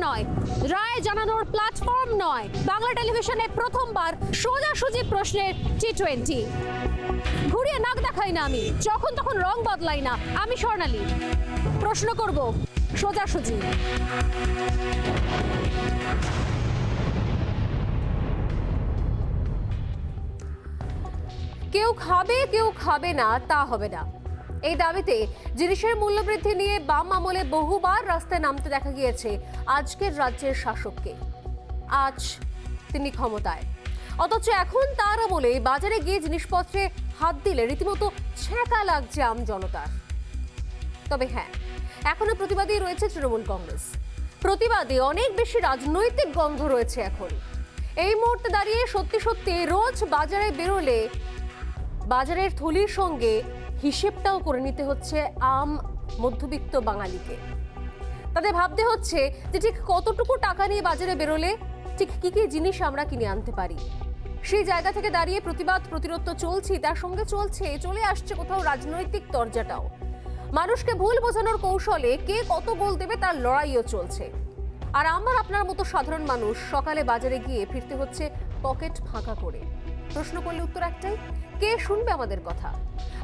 নয়, রায় জানানোর প্ল্যাটফর্ম নয়, বাংলা টেলিভিশনে প্রথমবার সোজাসুজি প্রশ্নের T20। ঘুরিয়ে নাক দেখাই না আমি, যখন তখন রং বদলাই না আমি। স্বর্ণালী প্রশ্ন করব সোজাসুজি। কেউ খাবে কেউ খাবে না তা হবে না, এই দাবিতে জিনিসের মূল্যবৃদ্ধি নিয়ে বাম আমলে বহুবার রাস্তায় নামতে দেখা গিয়েছে আজকের রাজ্যের শাসককে। আজ তিনি ক্ষমতায়, অথচ এখন তার আমলে বাজারে গিয়ে জিনিসপত্রে হাত দিলে রীতিমতো ছ্যাঁকা লাগছে আম জনতার। তবে হ্যাঁ, এখনো প্রতিবাদী রয়েছে তৃণমূল কংগ্রেস। প্রতিবাদে অনেক বেশি রাজনৈতিক গন্ধ রয়েছে এখন। এই মুহূর্তে দাঁড়িয়ে সত্যি সত্যি রোজ বাজারে বেরোলে বাজারের থলির সঙ্গে হিসেবটাও করে নিতে হচ্ছে আম মধ্যবিত্ত বাঙালিকে। তাদের ভাবতে হচ্ছে যে ঠিক কতটুকু টাকা নিয়ে বাজারে বেরোলে ঠিক কি কি জিনিস আমরা কিনে আনতে পারি। সেই জায়গা থেকে দাঁড়িয়ে প্রতিবাদ প্রতিরোধ তো চলছেই, তার সঙ্গে চলে আসছে কোথাও রাজনৈতিক তরজাটাও। মানুষকে ভুল বোঝানোর কৌশলে কে কত গোল দেবে তার লড়াইও চলছে। আর আমার আপনার মতো সাধারণ মানুষ সকালে বাজারে গিয়ে ফিরতে হচ্ছে পকেট ফাঁকা করে। প্রশ্ন করলে উত্তর একটাই, কে শুনবে আমাদের কথা?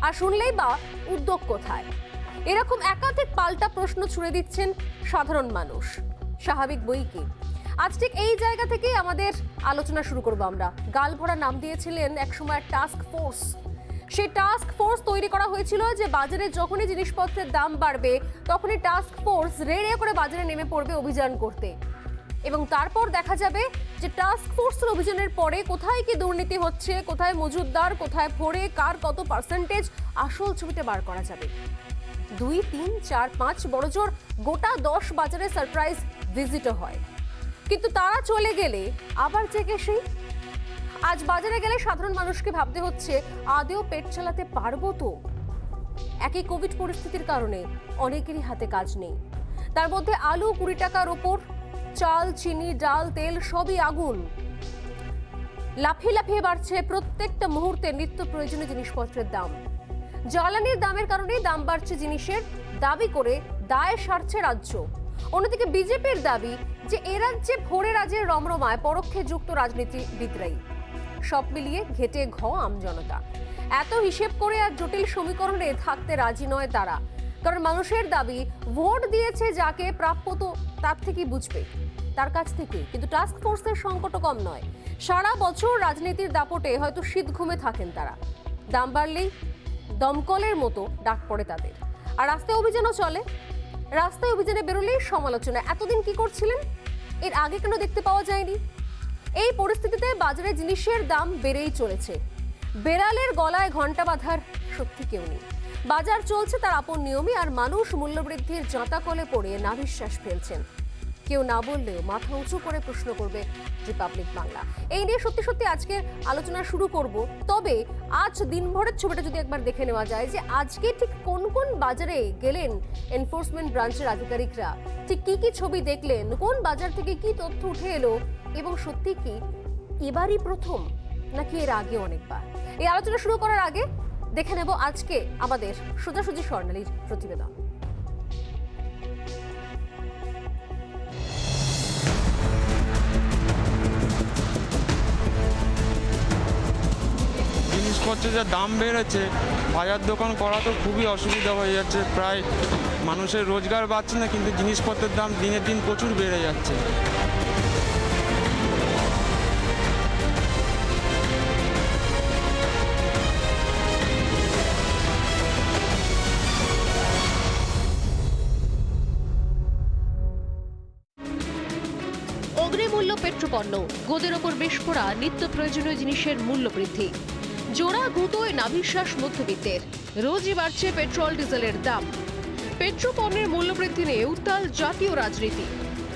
আর শুনলেই বা উদ্যোগ কোথায়? এরকম একাধিক পাল্টা প্রশ্ন ছুড়ে দিচ্ছেন সাধারণ মানুষ। স্বাভাবিক বই কি? আজ ঠিক এই জায়গা থেকেই আমাদের আলোচনা শুরু করব আমরা। গালভরা নাম দিয়েছিলেন একসময় টাস্ক ফোর্স। সেই টাস্ক ফোর্স তৈরি করা হয়েছিল যে বাজারে যখনই জিনিসপত্রের দাম বাড়বে তখনই টাস্ক ফোর্স রেড়ে করে বাজারে নেমে পড়বে অভিযান করতে। এবং তারপর দেখা যাবে যে টাস্ক ফোর্সের অভিযানের পরে কোথায় কি দুর্নীতি হচ্ছে, কোথায় মজুদদার, কোথায় ফোরে কার কত পার্সেন্টেজ, আসল ছবিটা বার করা যাবে। 2, 3, 4, 5 বড়জোর গোটা 10 বাজারে সারপ্রাইজ ভিজিটও হয়। কিন্তু তারা চলে গেলে আবার জেগে সেই। আজ বাজারে গেলে সাধারণ মানুষকে ভাবতে হচ্ছে আদেও পেট চালাতে পারবো তো? একই কোভিড পরিস্থিতির কারণে অনেকেরই হাতে কাজ নেই। তার মধ্যে আলু 20 টাকার ওপর, চাল, চিনি, ডাল, তেল সবই আগুন। লাফিয়ে লাফিয়ে বাড়ছে প্রত্যেকটা মুহূর্তে নিত্য প্রয়োজনীয় জিনিসপত্রের দাম। জ্বালানির দামের কারণেই দাম বাড়ছে জিনিসের দাবি করে দায় সারছে রাজ্য। অন্যদিকে বিজেপির দাবি যে এ রাজ্যে ভোরে রাজের রমরমায় পরোক্ষে যুক্ত রাজনীতিবিদরাই। সব মিলিয়ে ঘেটে ঘ আম জনতা। এত হিসেব করে আর জটিল সমীকরণে থাকতে রাজি নয় তারা। কারণ মানুষের দাবি ভোট দিয়েছে যাকে প্রাপ্য তো তার থেকেই বুঝবে, তার কাছ থেকে। কিন্তু টাস্ক ফোর্সের সংকটও কম নয়। সারা বছর রাজনীতির দাপটে হয়তো শীত ঘুমে থাকেন তারা। দাম বাড়লেই দমকলের মতো ডাক পড়ে তাদের। আর রাস্তায় অভিযানও চলে। রাস্তায় অভিযানে বেরোলেই সমালোচনা। এতদিন কি করছিলেন? এর আগে কেন দেখতে পাওয়া যায়নি? এই পরিস্থিতিতে বাজারে জিনিসের দাম বেড়েই চলেছে। বেড়ালের গলায় ঘন্টা বাঁধার সত্যি কেউ নেই। বাজার চলছে তার আপন নিয়মে, আর মানুষ মূল্যবৃদ্ধির জাঁতাকলে পড়ে নাভিশ্বাস ফেলছেন। কেউ না বললেও মাথা উঁচু করে প্রশ্ন করবে রিপাবলিক বাংলা। এই নিয়ে সত্যি সত্যি আজকের আলোচনা শুরু করব। তবে আজ দিনভরের ছবিটা যদি একবার দেখে নেওয়া যায় যে আজকে ঠিক কোন কোন বাজারে গেলেন এনফোর্সমেন্ট ব্রাঞ্চের আধিকারিকরা, ঠিক কি কি ছবি দেখলেন, কোন বাজার থেকে কি তথ্য উঠে এলো, এবং সত্যি কি এবারই প্রথম নাকি এর আগে অনেকবার? এই আলোচনা শুরু করার আগে দেখে নেব আজকে আমাদের সোজাসুজি স্বর্ণালীর প্রতিবেদন। জিনিসপত্রের যা দাম বেড়েছে, বাজার দোকান করা তো খুবই অসুবিধা হয়ে যাচ্ছে। প্রায় মানুষের রোজগার বাড়ছে না, কিন্তু জিনিসপত্রের দাম দিনের দিন প্রচুর বেড়ে যাচ্ছে। অগ্নিমূল্য পেট্রোপণ্য, গোদের ওপর বিস্ফোরা নিত্য প্রয়োজনীয় জিনিসের মূল্য বৃদ্ধি। জোড়া গুঁতোয় নাভিশ্বাস মধ্যবিত্তের। রোজই বাড়ছে পেট্রোল ডিজেলের দাম। পেট্রোপণ্যের মূল্যবৃদ্ধি নিয়ে উত্তাল জাতীয় রাজনীতি।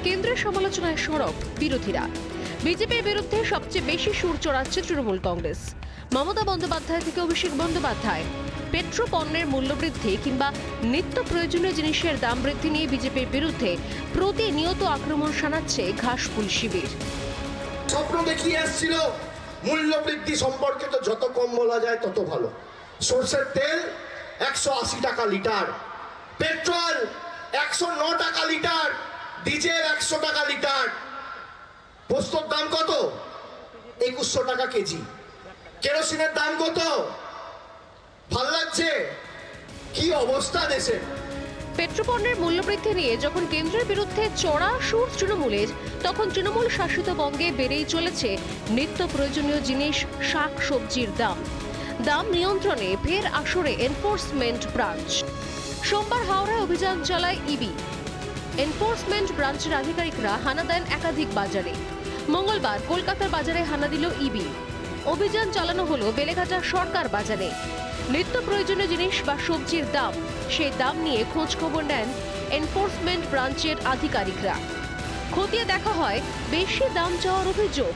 কেন্দ্রের সমালোচনায় সরব বিরোধীরা। বিজেপির বিরুদ্ধে সবচেয়ে বেশি সুর চড়াচ্ছে তৃণমূল কংগ্রেস। মমতা বন্দ্যোপাধ্যায় থেকে অভিষেক বন্দ্যোপাধ্যায়। পেট্রোপণ্যের মূল্যবৃদ্ধি কিংবা নিত্য প্রয়োজনীয় জিনিসের দাম বৃদ্ধি নিয়ে বিজেপির বিরুদ্ধে প্রতিনিয়ত আক্রমণ শানাচ্ছে ঘাসফুল শিবির। স্বপ্ন দেখিয়ে আসছিল মূল্য বৃদ্ধি সম্পর্কে তো যত কম বলা যায় তত ভালো। সরষের তেল 180 টাকা লিটার, পেট্রোল 109 টাকা লিটার, ডিজেল 100 টাকা লিটার, পোস্তর দাম কত? 2100 টাকা কেজি। কেরোসিনের দাম কত? ভাল লাগছে? কি অবস্থা দেশের। পেট্রোপণ্যের মূল্যবৃদ্ধি নিয়ে যখন কেন্দ্রের বিরুদ্ধে চড়া সুর তৃণমূলের, তখন তৃণমূল শাসিত বঙ্গে বেড়েই চলেছে নিত্য প্রয়োজনীয় জিনিস, শাক সবজির দাম। দাম নিয়ন্ত্রণে ফের আসরে এনফোর্সমেন্ট ব্রাঞ্চ। সোমবার হাওড়ায় অভিযান চালায় ইবি। এনফোর্সমেন্ট ব্রাঞ্চের আধিকারিকরা হানা দেন একাধিক বাজারে। মঙ্গলবার কলকাতার বাজারে হানা দিল ইবি। অভিযান চালানো হলো বেলেঘাটা সরকার বাজারে। নিত্য প্রয়োজনীয় জিনিস বা সবজির দাম, সেই দাম নিয়ে খোঁজ খবর নেন এনফোর্সমেন্ট ব্রাঞ্চের আধিকারিকরা। খতিয়ে দেখা হয় বেশি দাম চাওয়ার অভিযোগ।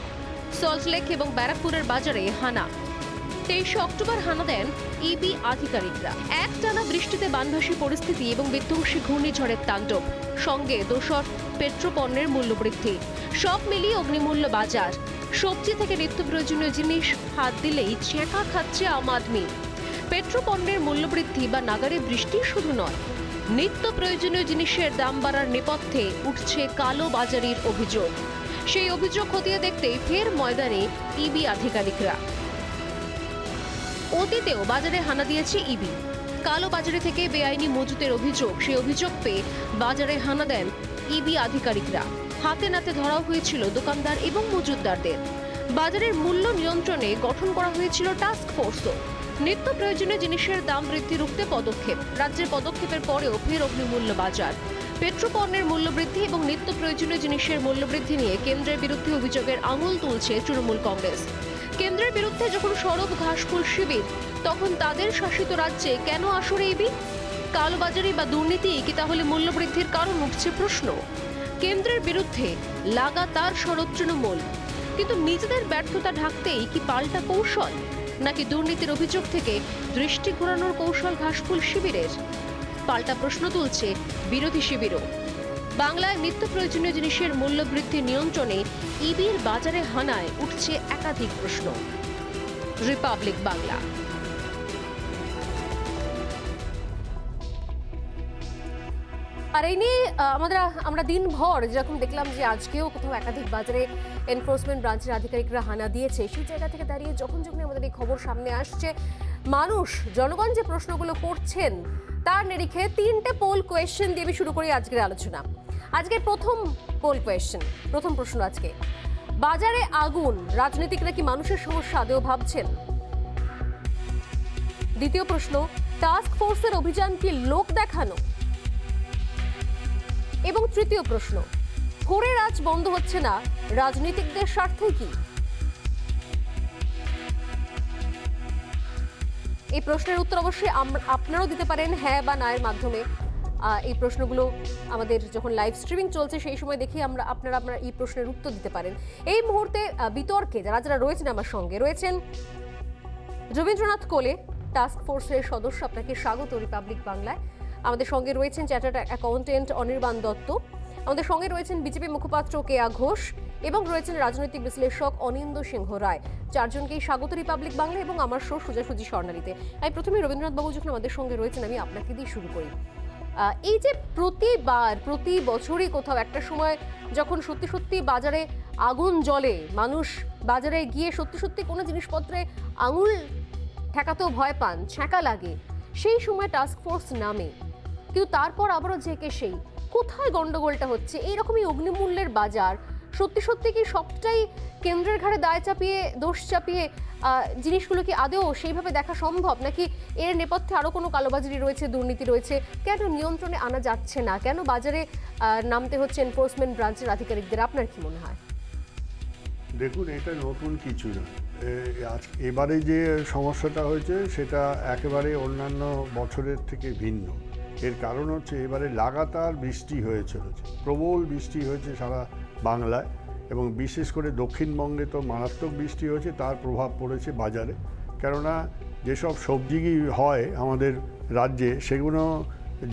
সল্টলেক এবং ব্যারাকপুরের বাজারে হানা। 23 অক্টোবর হানা দেন ইবি আধিকারিকরা। একটানা বৃষ্টিতে বানভাসী পরিস্থিতি এবং বিধ্বংসী ঘূর্ণিঝড়ের তাণ্ডব, সঙ্গে দোসর পেট্রোপণ্যের মূল্যবৃদ্ধি, সব মিলিয়ে অগ্নিমূল্য বাজার। সবজি থেকে নিত্য প্রয়োজনীয় জিনিস হাত দিলেই ছেঁকা খাচ্ছে আম আদমি। পেট্রোপণ্যের মূল্যবৃদ্ধি বা নাগারে বৃষ্টি শুধু নয়, নিত্য প্রয়োজনীয় জিনিসের দাম বাড়ার নেপথ্যে উঠছে কালো বাজারির অভিযোগ। সেই অভিযোগ খতিয়ে দেখতেই ফের ময়দানে ইবি আধিকারিকরা। অতীতেও বাজারে হানা দিয়েছে ইবি। কালো বাজারে থেকে বেআইনি মজুতের অভিযোগ, সেই অভিযোগ পেয়ে বাজারে হানা দেন ইবি আধিকারিকরা। হাতে নাতে ধরাও হয়েছিল দোকানদার এবং মজুতদারদের। বাজারের মূল্য নিয়ন্ত্রণে গঠন করা হয়েছিল টাস্ক ফোর্সও। নিত্য প্রয়োজনীয় জিনিসের দাম বৃদ্ধি রুখতে পদক্ষেপ। রাজ্যের পদক্ষেপের পরেও ফের অগ্নিমূল্য বাজার। পেট্রোপণ্যের মূল্যবৃদ্ধি এবং নিত্য প্রয়োজনীয় জিনিসের মূল্যবৃদ্ধি নিয়ে কেন্দ্রের বিরুদ্ধে অভিযোগের আঙুল তুলছে তৃণমূল কংগ্রেস। কেন্দ্রের বিরুদ্ধে যখন সরব ঘাসফুল শিবির, তখন তাদের শাসিত রাজ্যে কেন আসরে ইবি? কালোবাজারি বা দুর্নীতি কি তাহলে মূল্যবৃদ্ধির কারণ? উঠছে প্রশ্ন। কেন্দ্রের বিরুদ্ধে লাগাতার সরব তৃণমূল, কিন্তু নিজেদের ব্যর্থতা ঢাকতেই কি পাল্টা কৌশল, নাকি দুর্নীতির অভিযোগ থেকে দৃষ্টি ঘোরানোর কৌশল ঘাসফুল শিবিরের? পাল্টা প্রশ্ন তুলছে বিরোধী শিবিরও। বাংলায় নিত্য প্রয়োজনীয় জিনিসের মূল্যবৃদ্ধি নিয়ন্ত্রণে ইবির বাজারে হানায় উঠছে একাধিক প্রশ্ন। রিপাবলিক বাংলা। আর এই নিয়ে আমরা দিনভর যেরকম দেখলাম যে আজকেও কোথাও একাধিক বাজারে এনফোর্সমেন্ট ব্রাঞ্চের আধিকারিকরা হানা দিয়েছে, সেই জায়গা থেকে দাঁড়িয়ে যখন আমাদের এই খবর সামনে আসছে, মানুষ জনগণ যে প্রশ্নগুলো করছেন তার নিরিখে 3টে পোল কোয়েশ্চেন দিয়ে আমি শুরু করি আজকের আলোচনা। আজকের প্রথম পোল কোয়েশ্চেন, প্রথম প্রশ্ন আজকে, বাজারে আগুন, রাজনীতিকরা কি মানুষের সমস্যা আদৌ ভাবছেন? দ্বিতীয় প্রশ্ন, টাস্ক ফোর্সের অভিযান কি লোক দেখানো? এবং তৃতীয় প্রশ্ন, ফোরের আজ বন্ধ হচ্ছে না, রাজনীতিকদের স্বার্থে কি? এই প্রশ্নের উত্তর অবশ্যই আপনারাও দিতে পারেন হ্যাঁ বা না এর মাধ্যমে। এই প্রশ্নগুলো আমাদের যখন লাইভ স্ট্রিমিং চলছে সেই সময় দেখি আপনারা এই প্রশ্নের উত্তর দিতে পারেন। এই মুহূর্তে বিতর্কে যারা রয়েছেন আমার সঙ্গে রয়েছেন রবীন্দ্রনাথ কোলে, টাস্ক ফোর্সের সদস্য, আপনাকে স্বাগত রিপাবলিক বাংলায়। আমাদের সঙ্গে রয়েছেন চার্টার্ড অ্যাকাউন্টেন্ট অনির্বাণ দত্ত, আমাদের সঙ্গে রয়েছেন বিজেপি মুখপাত্র কেয়া ঘোষ এবং রয়েছেন রাজনৈতিক বিশ্লেষক অনিন্দ্য সিংহ রায়। চারজনকেই স্বাগত রিপাবলিক বাংলা এবং আমার শো সোজাসুজি স্বর্ণালীতে। আমি প্রথমে রবীন্দ্রনাথ বাবু যখন আমাদের সঙ্গে রয়েছেন, আমি আপনাকে দিয়ে শুরু করি। এই যে প্রতি বছরই কোথাও একটা সময় যখন সত্যি সত্যি বাজারে আগুন জ্বলে, মানুষ বাজারে গিয়ে সত্যি সত্যি কোনো জিনিসপত্রে আঙুল ঠেকাতেও ভয় পান, ছ্যাঁকা লাগে, সেই সময় টাস্ক ফোর্স নামে, কিন্তু তারপর আবারও জেকে সেই কোথায় গন্ডগোলটা হচ্ছে? এইরকমই অগ্নিমূল্যের বাজার, সত্যি সত্যি কি সবটাই কেন্দ্রের ঘাড়ে দায় চাপিয়ে, দোষ চাপিয়ে জিনিসগুলো কি আদৌ সেইভাবে দেখা সম্ভব, নাকি এর নেপথ্যে আরও কোনো কালোবাজারি রয়েছে, দুর্নীতি রয়েছে? কেন নিয়ন্ত্রণে আনা যাচ্ছে না? কেন বাজারে নামতে হচ্ছে এনফোর্সমেন্ট ব্রাঞ্চের আধিকারিকদের? আপনার কি মনে হয়? দেখুন, এটা নতুন কিছু না। এবারে যে সমস্যাটা হয়েছে সেটা একেবারে অন্যান্য বছরের থেকে ভিন্ন। এর কারণ হচ্ছে এবারে লাগাতার বৃষ্টি হয়ে চলেছে, প্রবল বৃষ্টি হয়েছে সারা বাংলায়, এবং বিশেষ করে দক্ষিণবঙ্গে তো মারাত্মক বৃষ্টি হয়েছে, তার প্রভাব পড়েছে বাজারে। কেননা যেসব সবজি হয় আমাদের রাজ্যে, সেগুলো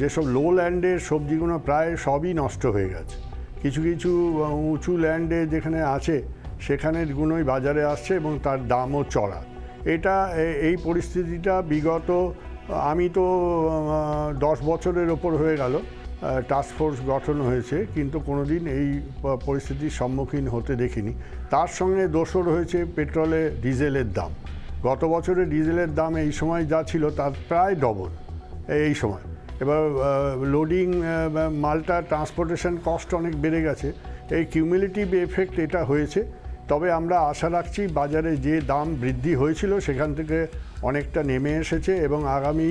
যেসব লো ল্যান্ডের সবজিগুলো প্রায় সবই নষ্ট হয়ে গেছে। কিছু কিছু উঁচু ল্যান্ডে যেখানে আছে সেখানের গুলোই বাজারে আসছে এবং তার দামও চড়া। এই পরিস্থিতিটা বিগত, আমি তো 10 বছরের ওপর হয়ে গেল টাস্ক ফোর্স গঠন হয়েছে, কিন্তু কোনোদিন এই পরিস্থিতির সম্মুখীন হতে দেখিনি। তার সঙ্গে দোসর হয়েছে পেট্রোলে ডিজেলের দাম। গত বছরে ডিজেলের দাম এই সময় যা ছিল তার প্রায় ডবল এই সময়। এবার লোডিং মালটা ট্রান্সপোর্টেশন কস্ট অনেক বেড়ে গেছে, এই কিউমুলেটিভ এফেক্ট এটা হয়েছে। তবে আমরা আশা রাখছি বাজারে যে দাম বৃদ্ধি হয়েছিল সেখান থেকে অনেকটা নেমে এসেছে এবং আগামী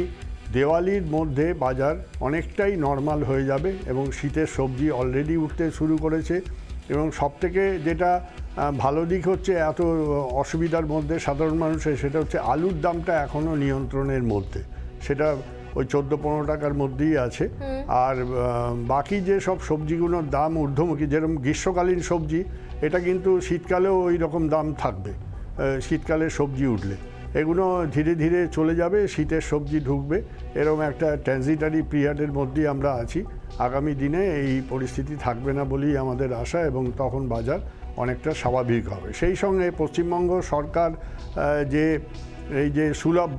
দেওয়ালির মধ্যে বাজার অনেকটাই নর্মাল হয়ে যাবে এবং শীতের সবজি অলরেডি উঠতে শুরু করেছে। এবং সবথেকে যেটা ভালো দিক হচ্ছে এত অসুবিধার মধ্যে সাধারণ মানুষের, সেটা হচ্ছে আলুর দামটা এখনও নিয়ন্ত্রণের মধ্যে, সেটা ওই 14-15 টাকার মধ্যেই আছে। আর বাকি যে সব সবজিগুলোর দাম ঊর্ধ্বমুখী, যেরকম গ্রীষ্মকালীন সবজি, এটা কিন্তু শীতকালেও ওই রকম দাম থাকবে। শীতকালে সবজি উঠলে এগুলো ধীরে ধীরে চলে যাবে, শীতের সবজি ঢুকবে, এরকম একটা ট্রানজিটারি পিরিয়ডের মধ্যেই আমরা আছি। আগামী দিনে এই পরিস্থিতি থাকবে না বলেই আমাদের আশা, এবং তখন বাজার অনেকটা স্বাভাবিক হবে। সেই সঙ্গে পশ্চিমবঙ্গ সরকার যে এই যে সুলভ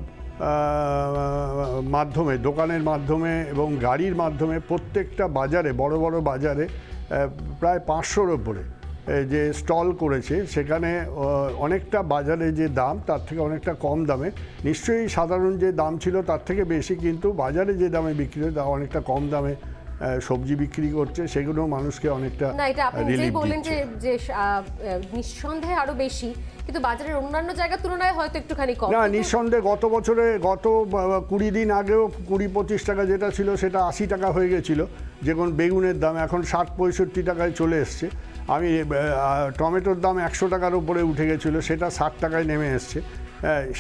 মাধ্যমে, দোকানের মাধ্যমে এবং গাড়ির মাধ্যমে প্রত্যেকটা বাজারে, বড় বড় বাজারে প্রায় 500-র ওপরে যে স্টল করেছে, সেখানে অনেকটা বাজারে যে দাম তার থেকে অনেকটা কম দামে, নিশ্চয়ই সাধারণ যে দাম ছিল তার থেকে বেশি, কিন্তু বাজারে যে দামে বিক্রি হয় তা অনেকটা কম দামে সবজি বিক্রি করছে, সেগুলো মানুষকে অনেকটা না, এটা আপনি যেই বললেন দিচ্ছে। যে নিঃসন্দেহে আরো বেশি, কিন্তু বাজারের অন্যান্য জায়গার তুলনায় হয়তো একটুখানি কম। না, নিঃসন্দেহে গত বছরে, গত 20 দিন আগেও 20-25 টাকা যেটা ছিল সেটা 80 টাকা হয়ে গেছিলো। যেমন বেগুনের দাম এখন 60-65 টাকায় চলে এসছে। আমি টমেটোর দাম 100 টাকার উপরে উঠে গেছিলো, সেটা 60 টাকায় নেমে এসছে।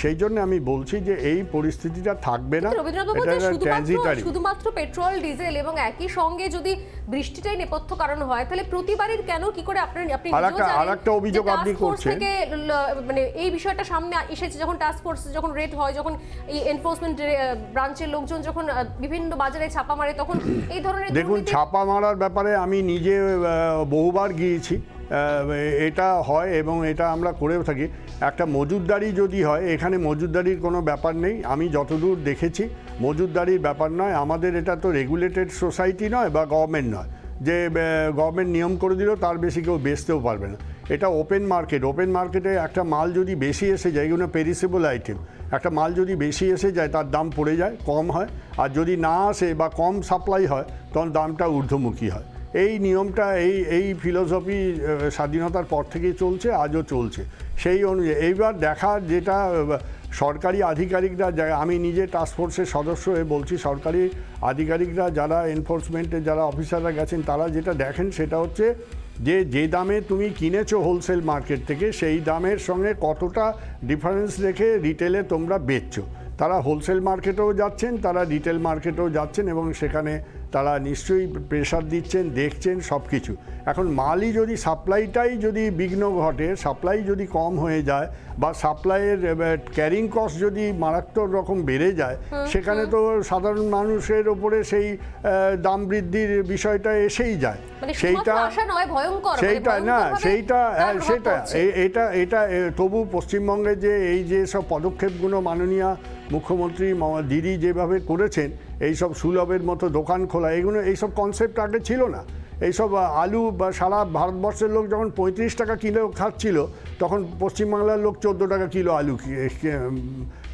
সেই জন্য আমি বলছি যে এই পরিস্থিতিটা থাকবে না, রবীন্দ্রনাথ, শুধুমাত্র পেট্রোল ডিজেল এবং একই সঙ্গে যদি বৃষ্টিটাই নেপথ্য কারণ হয়, তাহলে প্রতিবারই কেন, কি করে আপনি আরেকটা অভিযোগ আপনি করছেন, মানে এই বিষয়টা সামনে এসেছে যখন টাস্ক ফোর্স যখন রেড হয়, যখন এই এনফোর্সমেন্ট ব্রাঞ্চের লোকজন যখন বিভিন্ন বাজারে ছাপা মারে, তখন এই ধরনের দেখুন, ছাপা মারার ব্যাপারে আমি নিজে বহুবার গিয়েছি, এটা হয় এবং এটা আমরা করেও থাকি। একটা মজুতদারি যদি হয়, এখানে মজুতদারির কোনো ব্যাপার নেই, আমি যতদূর দেখেছি মজুতদারির ব্যাপার নয়। আমাদের এটা তো রেগুলেটেড সোসাইটি নয় বা গভর্নমেন্ট নয় যে গভর্নমেন্ট নিয়ম করে দিল তার বেশি কেউ বেচতেও পারবে না। এটা ওপেন মার্কেট। ওপেন মার্কেটে একটা মাল যদি বেশি এসে যায়, এগুলো পেরিসেবল আইটেম, একটা মাল যদি বেশি এসে যায় তার দাম পড়ে যায়, কম হয়। আর যদি না আসে বা কম সাপ্লাই হয় তখন দামটা ঊর্ধ্বমুখী হয়। এই নিয়মটা, এই ফিলোসফি স্বাধীনতার পর থেকেই চলছে, আজও চলছে। সেই অনুযায়ী এইবার দেখা, যেটা সরকারি আধিকারিকরা, আমি নিজে টাস্কফোর্সের সদস্য হয়ে বলছি, সরকারি আধিকারিকরা যারা এনফোর্সমেন্টের যারা অফিসাররা গেছেন, তারা যেটা দেখেন সেটা হচ্ছে যে দামে তুমি কিনেছো হোলসেল মার্কেট থেকে, সেই দামের সঙ্গে কতটা ডিফারেন্স রেখে রিটেলে তোমরা বেচছো। তারা হোলসেল মার্কেটেও যাচ্ছেন, তারা রিটেল মার্কেটেও যাচ্ছেন এবং সেখানে তারা নিশ্চয়ই প্রেশার দিচ্ছেন, দেখছেন সব কিছু। এখন মালই যদি, সাপ্লাইটাই যদি বিঘ্ন ঘটে, সাপ্লাই যদি কম হয়ে যায় বা সাপ্লাইয়ের ক্যারিং কস্ট যদি মারাত্মক রকম বেড়ে যায়, সেখানে তো সাধারণ মানুষের ওপরে সেই দাম বৃদ্ধির বিষয়টা এসেই যায়। সেইটা তবু পশ্চিমবঙ্গে যে এই যে সব পদক্ষেপগুলো মাননীয় মুখ্যমন্ত্রী দিদি যেভাবে করেছেন, এইসব সুলভের মতো দোকান খোলা, এইসব কনসেপ্ট আগে ছিল না। এইসব আলু বা সারা ভারতবর্ষের লোক যখন 35 টাকা কিলো খাচ্ছিল, তখন পশ্চিমবাংলার লোক 14 টাকা কিলো আলু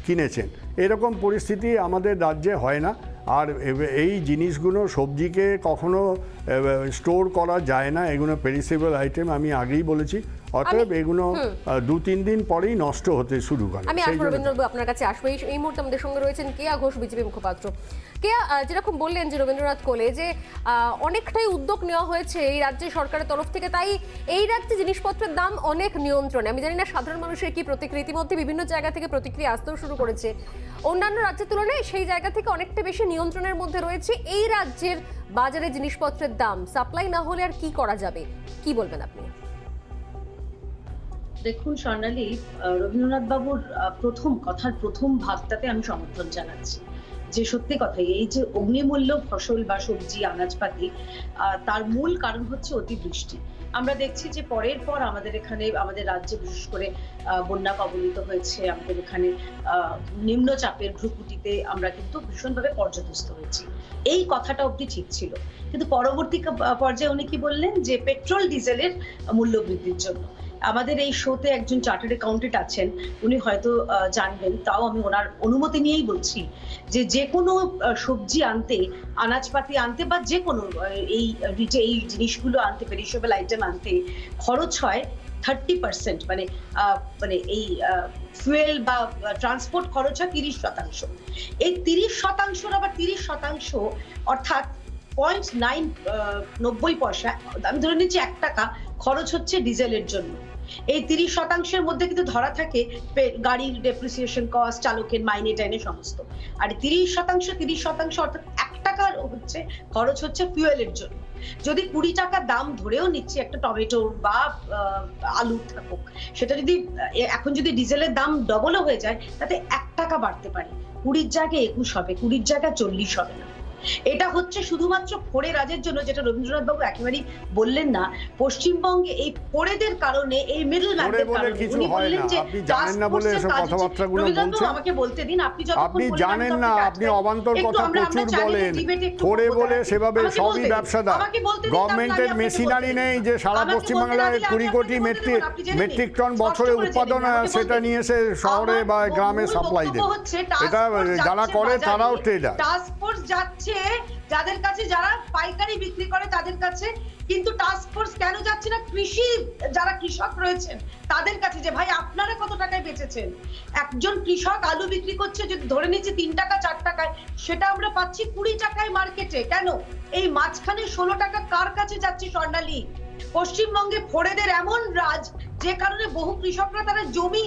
কিনেছেন। এরকম পরিস্থিতি আমাদের রাজ্যে হয় না। আর এই জিনিসগুলো, সবজিকে কখনো স্টোর করা যায় না, এগুলো পেরিসেবল আইটেম, আমি আগেই বলেছি। অতএব এগুলো 2-3 দিন পরেই নষ্ট হতে শুরু করে। আমি রবীন্দ্রবাবু আপনার কাছে আসবো। এই মুহূর্তে আমাদের সঙ্গে রয়েছেন কেয়া ঘোষ, বিজেপি মুখপাত্র। কেয়া, যেরকম বললেন যে রবীন্দ্রনাথ কোলে যে অনেকটাই উদ্যোগ নেওয়া হয়েছে এই রাজ্যের সরকারের তরফ থেকে, তাই এই রাজ্যে জিনিসপত্রের দাম অনেক নিয়ন্ত্রণে। আমি জানি না সাধারণ মানুষের কি প্রতিক্রিয়া, ইতিমধ্যে বিভিন্ন জায়গা থেকে প্রতিক্রিয়া আসতেও শুরু করেছে। অন্যান্য রাজ্যের তুলনায় সেই জায়গা থেকে অনেকটা বেশি নিয়ন্ত্রণের মধ্যে রয়েছে এই রাজ্যের বাজারে জিনিসপত্রের দাম। সাপ্লাই না হলে আর কি করা যাবে, কি বলবেন আপনি? দেখুন স্বর্ণালী, রবীন্দ্রনাথ বাবুর প্রথম ভাগটাতে আমি সমর্থন জানাচ্ছি। যে সত্যি কথাই, এই যে অগ্নিমূল্য ফসল বা সবজি আনাজপাতি, তার মূল কারণ হচ্ছে অতিবৃষ্টি। আমরা দেখছি যে পরের পর আমাদের এখানে, আমাদের রাজ্যে বিশেষ করে বন্যা কবলিত হয়েছে, আমাদের এখানে নিম্নচাপের ভ্রুকুটিতে আমরা কিন্তু ভীষণভাবে পর্যদস্ত হয়েছি। এই কথাটা অবধি ঠিক ছিল, কিন্তু পরবর্তী পর্যায়ে উনি কি বললেন যে পেট্রোল ডিজেলের মূল্য বৃদ্ধির জন্য। আমাদের এই শোতে একজন চার্টার্ড অ্যাকাউন্টেন্ট আছেন, উনি হয়তো জানবেন, তাও আমি ওনার অনুমতি নিয়েই বলছি যে কোনো সবজি আনতে, আনাজপাতি আনতে বা যে কোনো এই জিনিসগুলো আনতে, পেরিশেবল আইটেম আনতে খরচ হয় 30%, মানে এই ফুয়েল বা ট্রান্সপোর্ট খরচ হয় 30%। এই 30% আবার 30% অর্থাৎ 0.9 পয়সা, আমি ধরে নিচ্ছি 1 টাকা খরচ হচ্ছে ডিজেলের জন্য। এই 30%-এর মধ্যে কিন্তু ধরা থাকে গাড়ির ডেপ্রিসিয়েশন কস্ট, চালকের মাইনে টাইনে সমস্ত। আর 30% অর্থাৎ 1 টাকা হচ্ছে খরচ হচ্ছে ফুয়েলের জন্য। যদি 20 টাকা দাম ধরেও নিচ্ছি একটা টমেটো বা আলু থাকুক, সেটা যদি এখন যদি ডিজেলের দাম ডবলও হয়ে যায়, তাতে 1 টাকা বাড়তে পারে, 20 জায়গায় 21 হবে, 20 জায়গায় 40 হবে না। এটা হচ্ছে শুধুমাত্র ফোড়ে রাজের জন্য, যেটা রবীন্দ্রনাথ বাবু একেবারেই বললেন না। পশ্চিমবঙ্গে এই ফোড়েদের কারণে, এই মিডল ম্যানদের কারণে, উনি বললেন যে আপনি জানেন না বলে এসব কথাবার্তাগুলো বলছেন। আমাকে বলতে দিন, আপনি জানেন না, আপনি অবান্তর কথা প্রচুর বলেন। ফোড়ে বলে সেভাবে সবই ব্যবসাদার, গভর্নমেন্টের মেশিনারি নেই যে সারা পশ্চিমবাংলায় 20 কোটি মেট্রিক টন বছরে উৎপাদন হয়, সেটা নিয়ে এসে শহরে বা গ্রামে সাপ্লাই দেয়। এটা যারা করে তারাও ট্রেডার। টাস্ক ফোর্স যাচ্ছে যাদের কাছে, যারা পাইকারি বিক্রি করে তাদের কাছে, কিন্তু টাস্ক ফোর্স কেন যাচ্ছে না যারা কৃষক রয়েছেন তাদের কাছে, যে ভাই আপনারা কত টাকায় বেচেছেন। একজন কৃষক আলু বিক্রি করছে যদি ধরে নিচ্ছে 3 টাকা 4 টাকায়, সেটা আমরা পাচ্ছি 20 টাকায় মার্কেটে। কেন? এই মাঝখানে 16 টাকা কার কাছে যাচ্ছে স্বর্ণালী? পশ্চিমবঙ্গে ফোড়েদের এমন রাজ, যে কারণে বহু কৃষকরা তারা জমি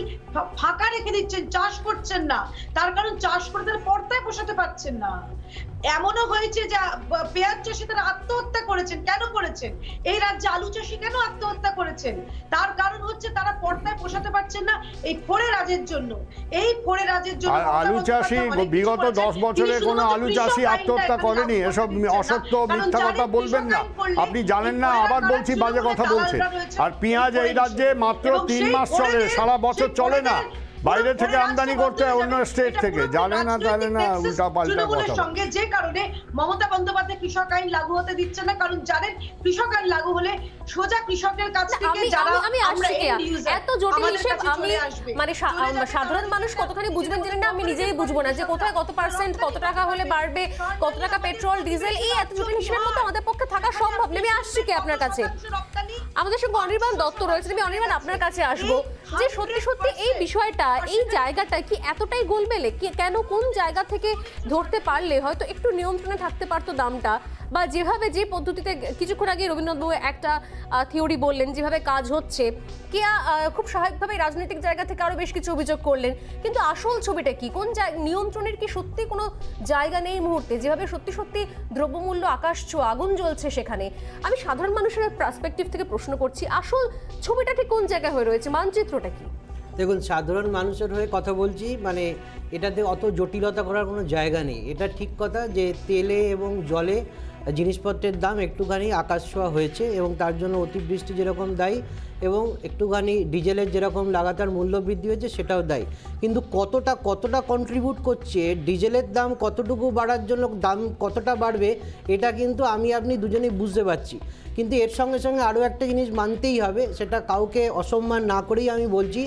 ফাঁকা রেখে দিচ্ছেন, চাষ করছেন না। তার কারণ চাষ করে তারা পর্দায় পোষাতে পারছেন না। এমনও হয়েছে যে পেঁয়াজ চাষি তারা আত্মহত্যা করেছেন। কেন করেছেন? এই রাজ্যে আলু চাষি কেন আত্মহত্যা করেছেন? তার কারণ হচ্ছে তারা পর্দায় পোষাতে পারছেন না, এই ফোড়ে রাজের জন্য। এই ফোড়ে রাজের জন্য আলু চাষি বিগত 10 বছরে কোনো আলু চাষি আত্মহত্যা করেনি। এসব অসত্য মিথ্যা কথা বলবেন না, আপনি জানেন না, আবার বলছি বাজে কথা বলছেন। আর পেঁয়াজ এই রাজ্যে মাত্র 3 মাস চলে, সারা বছর চলে না, বাইরে থেকে আমদানি করতে হয় অন্য স্টেট থেকে। জানে না উল্টা পাল্টা কথা। সঙ্গে যে কারণে মমতা বন্দ্যোপাধ্যায় কৃষক আইন লাগু হতে দিচ্ছে না, কারণ জানেন কৃষক আইন লাগু হলে সোজা কৃষকের কাছ থেকে যারা এত জটিল হিসেব, আমি মানে সাধারণ মানুষ কতখানি বুঝবেন জানেন না, আমি নিজেই বুঝবো না যে কোথায় কত পার্সেন্ট, কত টাকা হলে বাড়বে, কত টাকা পেট্রোল ডিজেল, এই এত জটিল হিসেবের মধ্যে আমাদের পক্ষে থাকা সম্ভব না। আমি আসছি কি আপনার কাছে, আমাদের সঙ্গে অনির্বাণ দত্ত রয়েছে, আমি অনির্বাণ আপনার কাছে আসবো যে সত্যি সত্যি এই বিষয়টা, এই জায়গাটা কি এতটাই গোলমেলে? কেন, কোন জায়গা থেকে ধরতে পারলে হয়তো একটু নিয়ন্ত্রণে থাকতে পারতো দামটা, বা যেভাবে যে পদ্ধতিতে কিছুক্ষণ আগে রবীন্দ্রনাথবাবু একটা থিওরি বললেন, যেভাবে কাজ হচ্ছে, কেয়া খুব স্বাভাবিকভাবে রাজনৈতিক জায়গা থেকে আরো বেশ কিছু অভিযোগ করলেন, কিন্তু আসল ছবিটা কি? কোন নিয়ন্ত্রণের কি সত্যি কোনো জায়গা নেই এই মুহূর্তে, যেভাবে সত্যি সত্যি দ্রব্যমূল্য আকাশ ছোঁয়া, আগুন জ্বলছে সেখানে? আমি সাধারণ মানুষের পার্সপেক্টিভ থেকে প্রশ্ন করছি, আসল ছবিটা ঠিক কোন জায়গায় হয়ে রয়েছে, মানচিত্রটা কি? দেখুন, সাধারণ মানুষের হয়ে কথা বলছি, মানে এটাতে অত জটিলতা করার কোনো জায়গা নেই। এটা ঠিক কথা যে তেলে এবং জলে জিনিসপত্রের দাম একটুখানি আকাশ ছোঁয়া হয়েছে, এবং তার জন্য অতিবৃষ্টি যেরকম দায়ী, এবং একটুখানি ডিজেলের যেরকম লাগাতার মূল্য বৃদ্ধি হয়েছে সেটাও দায়ী। কিন্তু কতটা কন্ট্রিবিউট করছে ডিজেলের দাম, কতটুকু বাড়ার জন্য দাম কতটা বাড়বে, এটা কিন্তু আমি আপনি দুজনেই বুঝতে পারছি। কিন্তু এর সঙ্গে সঙ্গে আরও একটা জিনিস মানতেই হবে, সেটা কাউকে অসম্মান না করেই আমি বলছি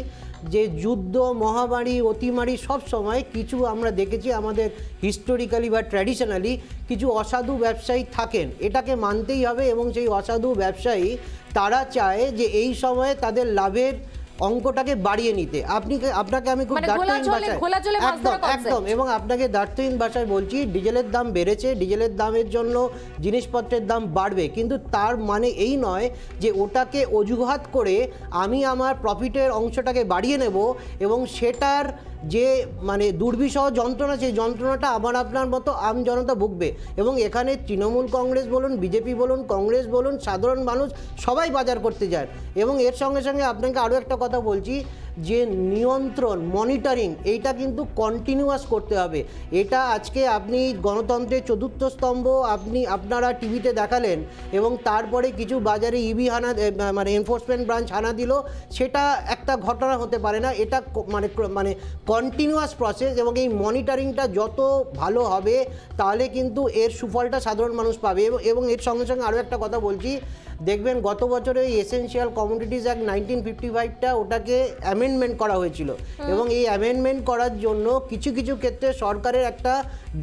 যে যুদ্ধ, মহামারী, অতিমারি সব সময় কিছু আমরা দেখেছি আমাদের হিস্টোরিক্যালি বা ট্র্যাডিশনালি কিছু অসাধু ব্যবসায়ী থাকেন, এটাকে মানতেই হবে। এবং সেই অসাধু ব্যবসায়ী তারা চায় যে এই সময়ে তাদের লাভের অঙ্কটাকে বাড়িয়ে নিতে। আপনাকে আমি খুব দার্থহীন ভাষায়, একদম এবং আপনাকে দার্থহীন ভাষায় বলছি, ডিজেলের দাম বেড়েছে, ডিজেলের দামের জন্য জিনিসপত্রের দাম বাড়বে, কিন্তু তার মানে এই নয় যে ওটাকে অজুহাত করে আমি আমার প্রফিটের অংশটাকে বাড়িয়ে নেব এবং সেটার যে মানে দুর্বিষহ যন্ত্রণা, সেই যন্ত্রণাটা আমার আপনার মতো আম জনতা ভুগবে। এবং এখানে তৃণমূল কংগ্রেস বলুন, বিজেপি বলুন, কংগ্রেস বলুন, সাধারণ মানুষ সবাই বাজার করতে যায়। এবং এর সঙ্গে সঙ্গে আপনাকে আরও একটা কথা বলছি, যে নিয়ন্ত্রণ মনিটরিং এইটা কিন্তু কন্টিনিউয়াস করতে হবে। এটা আজকে আপনি গণতন্ত্রের চতুর্থ স্তম্ভ আপনারা টিভিতে দেখালেন এবং তারপরে কিছু বাজারে ইবি হানা মানে এনফোর্সমেন্ট ব্রাঞ্চ হানা দিল, সেটা একটা ঘটনা হতে পারে না। এটা মানে কন্টিনিউয়াস প্রসেস এবং এই মনিটরিংটা যত ভালো হবে তাহলে কিন্তু এর সুফলটা সাধারণ মানুষ পাবে। এবং এর সঙ্গে সঙ্গে আরও একটা কথা বলছি, দেখবেন গত বছরে এই এসেনশিয়াল কমোডিটিস অ্যাক্ট 1955টা ওটাকে অ্যামেন্ডমেন্ট করা হয়েছিল এবং এই অ্যামেন্ডমেন্ট করার জন্য কিছু কিছু ক্ষেত্রে সরকারের একটা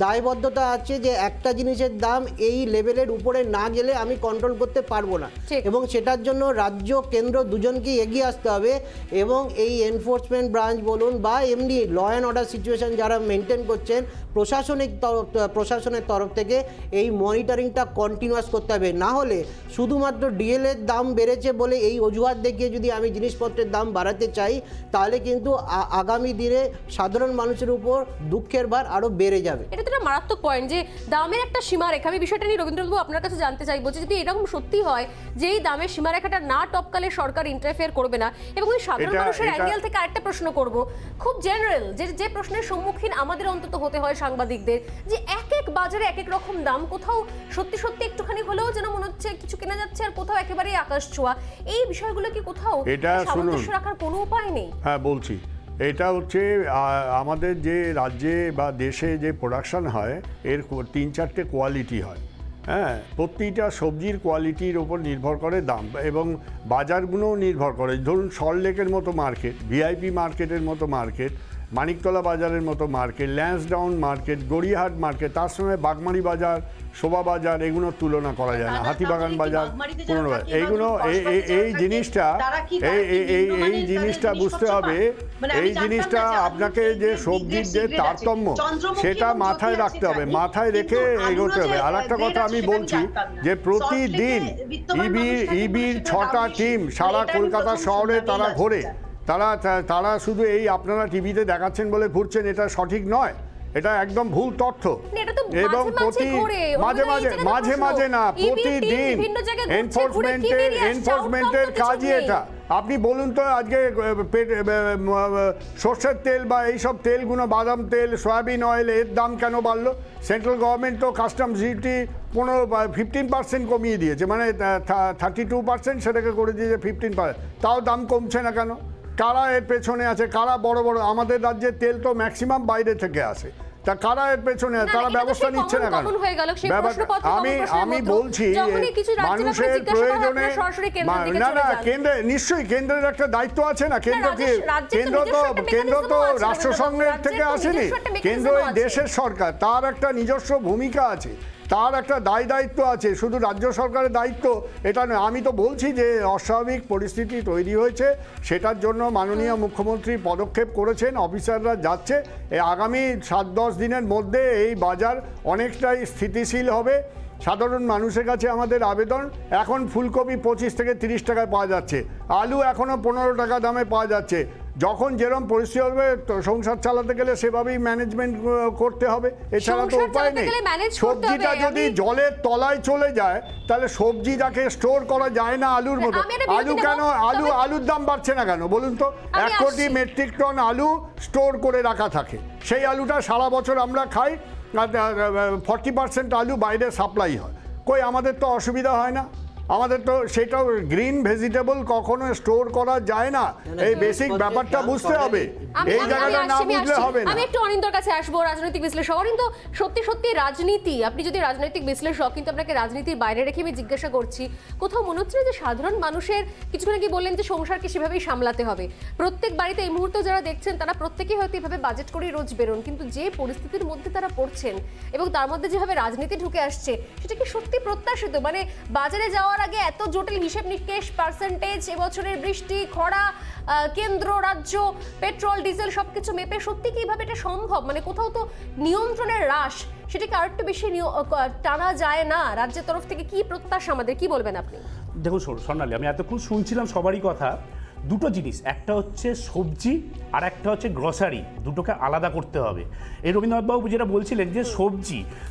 দায়বদ্ধতা আছে যে একটা জিনিসের দাম এই লেভেলের উপরে না গেলে আমি কন্ট্রোল করতে পারবো না, এবং সেটার জন্য রাজ্য কেন্দ্র দুজনকেই এগিয়ে আসতে হবে। এবং এই এনফোর্সমেন্ট ব্রাঞ্চ বলুন বা এমনি ল অ্যান্ড অর্ডার সিচুয়েশন যারা মেনটেন করছেন প্রশাসনের তরফ থেকে এই মনিটরিংটা কন্টিনিউয়াস করতে হবে। না হলে শুধুমাত্র ডিএলের দাম বেড়েছে বলে এই অজুহাত দেখিয়ে যদি আমি জিনিসপত্রের দাম বাড়াতে চাই তাহলে কিন্তু আগামী দিনে সাধারণ মানুষের উপর দুঃখের ভার আরও বেড়ে যাবে। এটা তো একটা মারাত্মক পয়েন্ট যে দামের একটা সীমারেখা। আমি বিষয়টা নিয়ে রবীন্দ্রবাবু আপনার কাছে জানতে চাইবো যে যদি এরকম সত্যি হয় যে এই দামের সীমারেখাটা না টপকালে সরকার ইন্টারফেয়ার করবে না, এবং ওই সাধারণ মানুষের অ্যাঙ্গেল থেকে আরেকটা প্রশ্ন করব, খুব জেনারেল যে প্রশ্নের সম্মুখীন আমাদের অন্তত হতে হয় সাংবাদিকদের, যে এক এক বাজারে এক এক রকম দাম, কোথাও সত্যি সত্যি একটুখানি হলেও যেন মনে হচ্ছে কিছু কেনা যাচ্ছে আর কোথাও একেবারেই আকাশ ছোঁয়া। এই বিষয়গুলো কি কোথাও সামঞ্জস্য রাখার কোনো উপায় নেই? হ্যাঁ বলছি, এটা হচ্ছে আমাদের যে রাজ্যে বা দেশে যে প্রোডাকশন হয় এর 3-4টে কোয়ালিটি হয়। হ্যাঁ, প্রতিটা সবজির কোয়ালিটির ওপর নির্ভর করে দাম এবং বাজারগুলোও নির্ভর করে। ধরুন সল্টলেকের মতো মার্কেট, ভিআইপি মার্কেটের মতো মার্কেট, মানিকতলা বাজারের মতো market, Lansdowne market, Gariahat market, তার সঙ্গে বাগমারি বাজার, শোভা বাজার, এগুলোর তুলনা করা যায় না। হাতিবাগান বাজার, পুরনো বাজার, এইগুলো এই জিনিসটা বুঝতে হবে। এই জিনিসটা আপনাকে যে সবজির যে তারতম্য সেটা মাথায় রাখতে হবে, মাথায় রেখে এগোতে হবে। আর একটা কথা আমি বলছি যে প্রতিদিন ইবির 6টা টিম সারা কলকাতা শহরে তারা ঘোরে। তারা শুধু এই আপনারা টিভিতে দেখাচ্ছেন বলে ঘুরছেন, এটা সঠিক নয়, এটা একদম ভুল তথ্য। এবং মাঝে মাঝে না, প্রতিদিন এনফোর্সমেন্টের কাজই এটা। আপনি বলুন তো আজকে সর্ষের তেল বা এইসব তেলগুলো, বাদাম তেল, সয়াবিন অয়েল, এর দাম কেন বাড়লো? সেন্ট্রাল গভর্নমেন্ট তো কাস্টমস ডিউটি 15% কমিয়ে দিয়েছে, মানে 32% সেটাকে করে দিয়েছে 15%, তাও দাম কমছে না কেন? কারা এর পেছনে আছে? কারা বড় আমাদের রাজ্যের তেল তো ম্যাক্সিমাম বাইরে থেকে আসে, তা কারা এর পেছনে তারা ব্যবস্থা নিচ্ছে না কেন? আমি বলছি মানুষের প্রয়োজনে না কেন্দ্রে নিশ্চয়ই কেন্দ্রের একটা দায়িত্ব আছে না। কেন্দ্র তো রাষ্ট্রসংঘের থেকে আসেনি, কেন্দ্র এই দেশের সরকার, তার একটা নিজস্ব ভূমিকা আছে, তার একটা দায়িত্ব আছে। শুধু রাজ্য সরকারের দায়িত্ব এটা নয়। আমি তো বলছি যে অস্বাভাবিক পরিস্থিতি তৈরি হয়েছে, সেটার জন্য মাননীয় মুখ্যমন্ত্রী পদক্ষেপ করেছেন, অফিসাররা যাচ্ছে। আগামী 7-10 দিনের মধ্যে এই বাজার অনেকটাই স্থিতিশীল হবে। সাধারণ মানুষের কাছে আমাদের আবেদন, এখন ফুলকপি 25 থেকে 30 টাকায় পাওয়া যাচ্ছে, আলু এখনও 15 টাকা দামে পাওয়া যাচ্ছে। যখন যেরকম পরিস্থিতি হবে সংসার চালাতে গেলে সেভাবেই ম্যানেজমেন্ট করতে হবে, এছাড়া তো উপায় নেই। সবজিটা যদি জলের তলায় চলে যায় তাহলে সবজি যাকে স্টোর করা যায় না আলুর মতো, আলুর দাম বাড়ছে না কেন বলুন তো? 1 কোটি মেট্রিক টন আলু স্টোর করে রাখা থাকে, সেই আলুটা সারা বছর আমরা খাই, 40% আলু বাইরে সাপ্লাই হয়। কই আমাদের তো অসুবিধা হয় না, আমাদের তো সেটাও গ্রিন ভেজিটেবল কখনো স্টোর করা যায় না। এই বেসিক ব্যাপারটা বুঝতে হবে, এই জায়গাটা না বুঝলে হবে না। আমি একটু অনিন্দর কাছে আসবো, রাজনৈতিক বিশ্লেষক। কিন্তু সত্যি রাজনীতি, আপনি যদি রাজনৈতিক বিশ্লেষক, কিন্তু আপনাকে রাজনীতির বাইরে রেখে আমি জিজ্ঞাসা করছি, কোথাও মনে হচ্ছে যে সাধারণ মানুষের কিছুক্ষণ আগে বললেন যে সংসারকে সেভাবেই সামলাতে হবে। প্রত্যেক বাড়িতে এই মুহূর্তে যারা দেখছেন তারা প্রত্যেকেই হয়তো এভাবে বাজেট করে রোজ বেরোন, কিন্তু যে পরিস্থিতির মধ্যে তারা পড়ছেন এবং তার মধ্যে যেভাবে রাজনীতি ঢুকে আসছে সেটা কি সত্যি প্রত্যাশিত? মানে বাজারে যাওয়ার আগে এত জটিল হিসেব নিকেশ, পার্সেন্টেজ, এবছরের বৃষ্টি, খরা, কেন্দ্র রাজ্য, পেট্রোল ডিজেল সবকিছু মেপে সত্যি কিভাবে এটা সম্ভব? মানে কোথাও তো নিয়ন্ত্রণের হ্রাস, সেটাকে আরেকটু বেশি টানা যায় না? রাজ্যের তরফ থেকে কি প্রত্যাশা আমাদের, কি বলবেন আপনি? দেখুন স্বর্ণালী, আমি এতক্ষণ শুনছিলাম সবারই কথা, দুটো জিনিস, একটা হচ্ছে সবজি আর একটা হচ্ছে গ্রসারি, দুটোকে আলাদা করতে হবে। এই রবীন্দ্রনাথবাবু যেটা বলছিলেন যে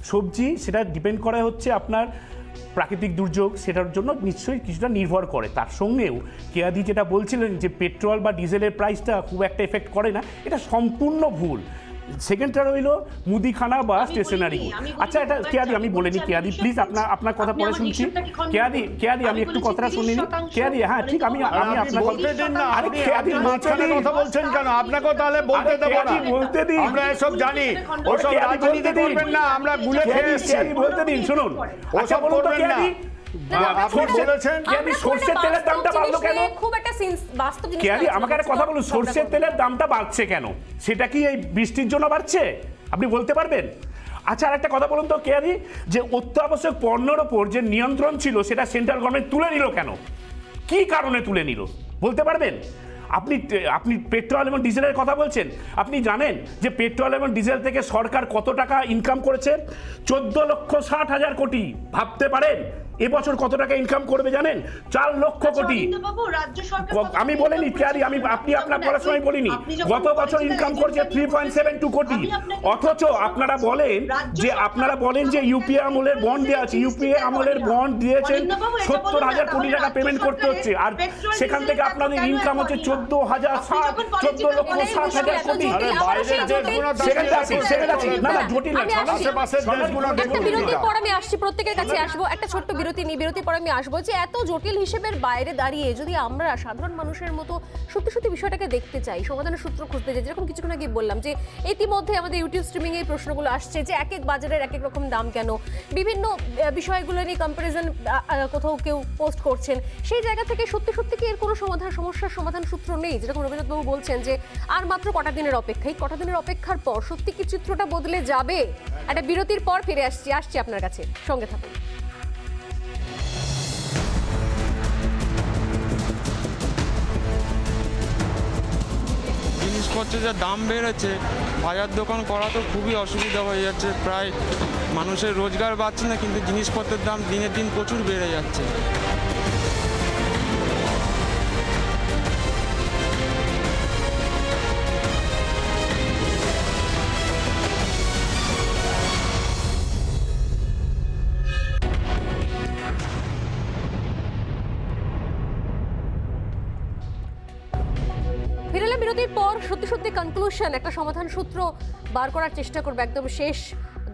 সবজি সেটা ডিপেন্ড করা হচ্ছে আপনার প্রাকৃতিক দুর্যোগ, সেটার জন্য নিশ্চয়ই কিছুটা নির্ভর করে। তার সঙ্গেও কেয়াদি যেটা বলছিলেন যে পেট্রোল বা ডিজেলের প্রাইসটা খুব একটা এফেক্ট করে না, এটা সম্পূর্ণ ভুল। সেকেন্ডটা রইল মুদিখানা বা স্টেশনারি। আচ্ছা, এটা কেয়াদি আমি বলিনি, কেয়াদি প্লিজ আপনার কথা পরে শুনছি। কেয়াদি আমি একটু কথাটা শুনিনি। কেয়াদি হ্যাঁ ঠিক, আমি আপনার বলতে দিন না। আরে কেয়াদি মাঝখানে কথা বলছেন কেন? আপনাকেও তাহলে বলতে দেব না। বলতে দিন, আমরা এসব জানি, ওসব রাজনীতি করবেন না, আমরা ভুলে খেয়ে এসেছি। কেয়াদি বলতে দিন, শুনুন। আচ্ছা বলুন তো কেয়াদি, আপনি বলেছেন কেয়াদি সরষের তেলের দামটা বাড়লো কেন? খুব একটা বাস্তব জিনিস। কেয়াদি আমাকে একটা কথা বলুন, সরষের তেলের দামটা বাড়ছে কেন? সেটা কি এই বৃষ্টির জন্য বাড়ছে? আপনি বলতে পারবেন? আচ্ছা, আর একটা কথা বলুন তো কেয়াদি, যে অত্যাবশ্যক পণ্যের ওপর যে নিয়ন্ত্রণ ছিল সেটা সেন্ট্রাল গভর্নমেন্ট তুলে নিল কেন? কি কারণে তুলে নিল বলতে পারবেন? আপনি পেট্রোল এবং ডিজেলের কথা বলছেন। আপনি জানেন যে পেট্রোল এবং ডিজেল থেকে সরকার কত টাকা ইনকাম করেছে? 14,60,000 কোটি। ভাবতে পারেন এবছর কত টাকা ইনকাম করবে জানেন? 4 লক্ষ কোটি। আমি বলিনি কেয়াদি, আপনি আপনার পড়ার সময় বলিনি, গত বছর ইনকাম করছে 3.72 কোটি। অথচ আপনারা বলেন যে ইউপিএ আমলের বন্ড দেওয়া আছে, ইউপিএ আমলের বন্ড দিয়েছেন 70,000 কোটি টাকা পেমেন্ট করতে হচ্ছে, আর সেখান থেকে আপনাদের ইনকাম হচ্ছে 14,60,000 কোটি। না জটিল না, আশেপাশের দেশগুলো দেখুন। বিরতির পর আমি আসছি, প্রত্যেকের কাছে আসবো, একটা ছোট্ট বিরতি নিয়ে বিরতির পর আমি আসবো যে এত জটিল হিসেবের বাইরে দাঁড়িয়ে যদি আমরা সাধারণ মানুষের মতো সত্যি সত্যি বিষয়টাকে দেখতে চাই, সমাধানের সূত্র খুঁজতে চাই, যেরকম কিছুক্ষণ আগে বললাম যে ইতিমধ্যে আমাদের ইউটিউব স্ট্রিমিং এই প্রশ্নগুলো আসছে যে এক এক বাজারের এক এক রকম দাম কেন, বিভিন্ন বিষয়গুলো নিয়ে কম্পারিজন কোথাও কেউ পোস্ট করছেন, সেই জায়গা থেকে সত্যি সত্যি কি এর কোনো সমস্যার সমাধান সূত্র নেই? যেরকম রবীন্দ্রনাথবাবু বলছেন যে আর মাত্র কটা দিনের অপেক্ষা, এই কটা দিনের অপেক্ষার পর সত্যি কি চিত্রটা বদলে যাবে? একটা বিরতির পর ফিরে আসছি আপনার কাছে, সঙ্গে থাকুন। জিনিসপত্রের যা দাম বেড়েছে, বাজার দোকান করা তো খুবই অসুবিধা হয়ে যাচ্ছে। প্রায় মানুষের রোজগার বাড়ছে না, কিন্তু জিনিসপত্রের দাম দিনের দিন প্রচুর বেড়ে যাচ্ছে। ফিরেলাম বিরতির পর। সত্যি সত্যি কনক্লুশন, একটা সমাধান সূত্র বার করার চেষ্টা করবে একদম শেষ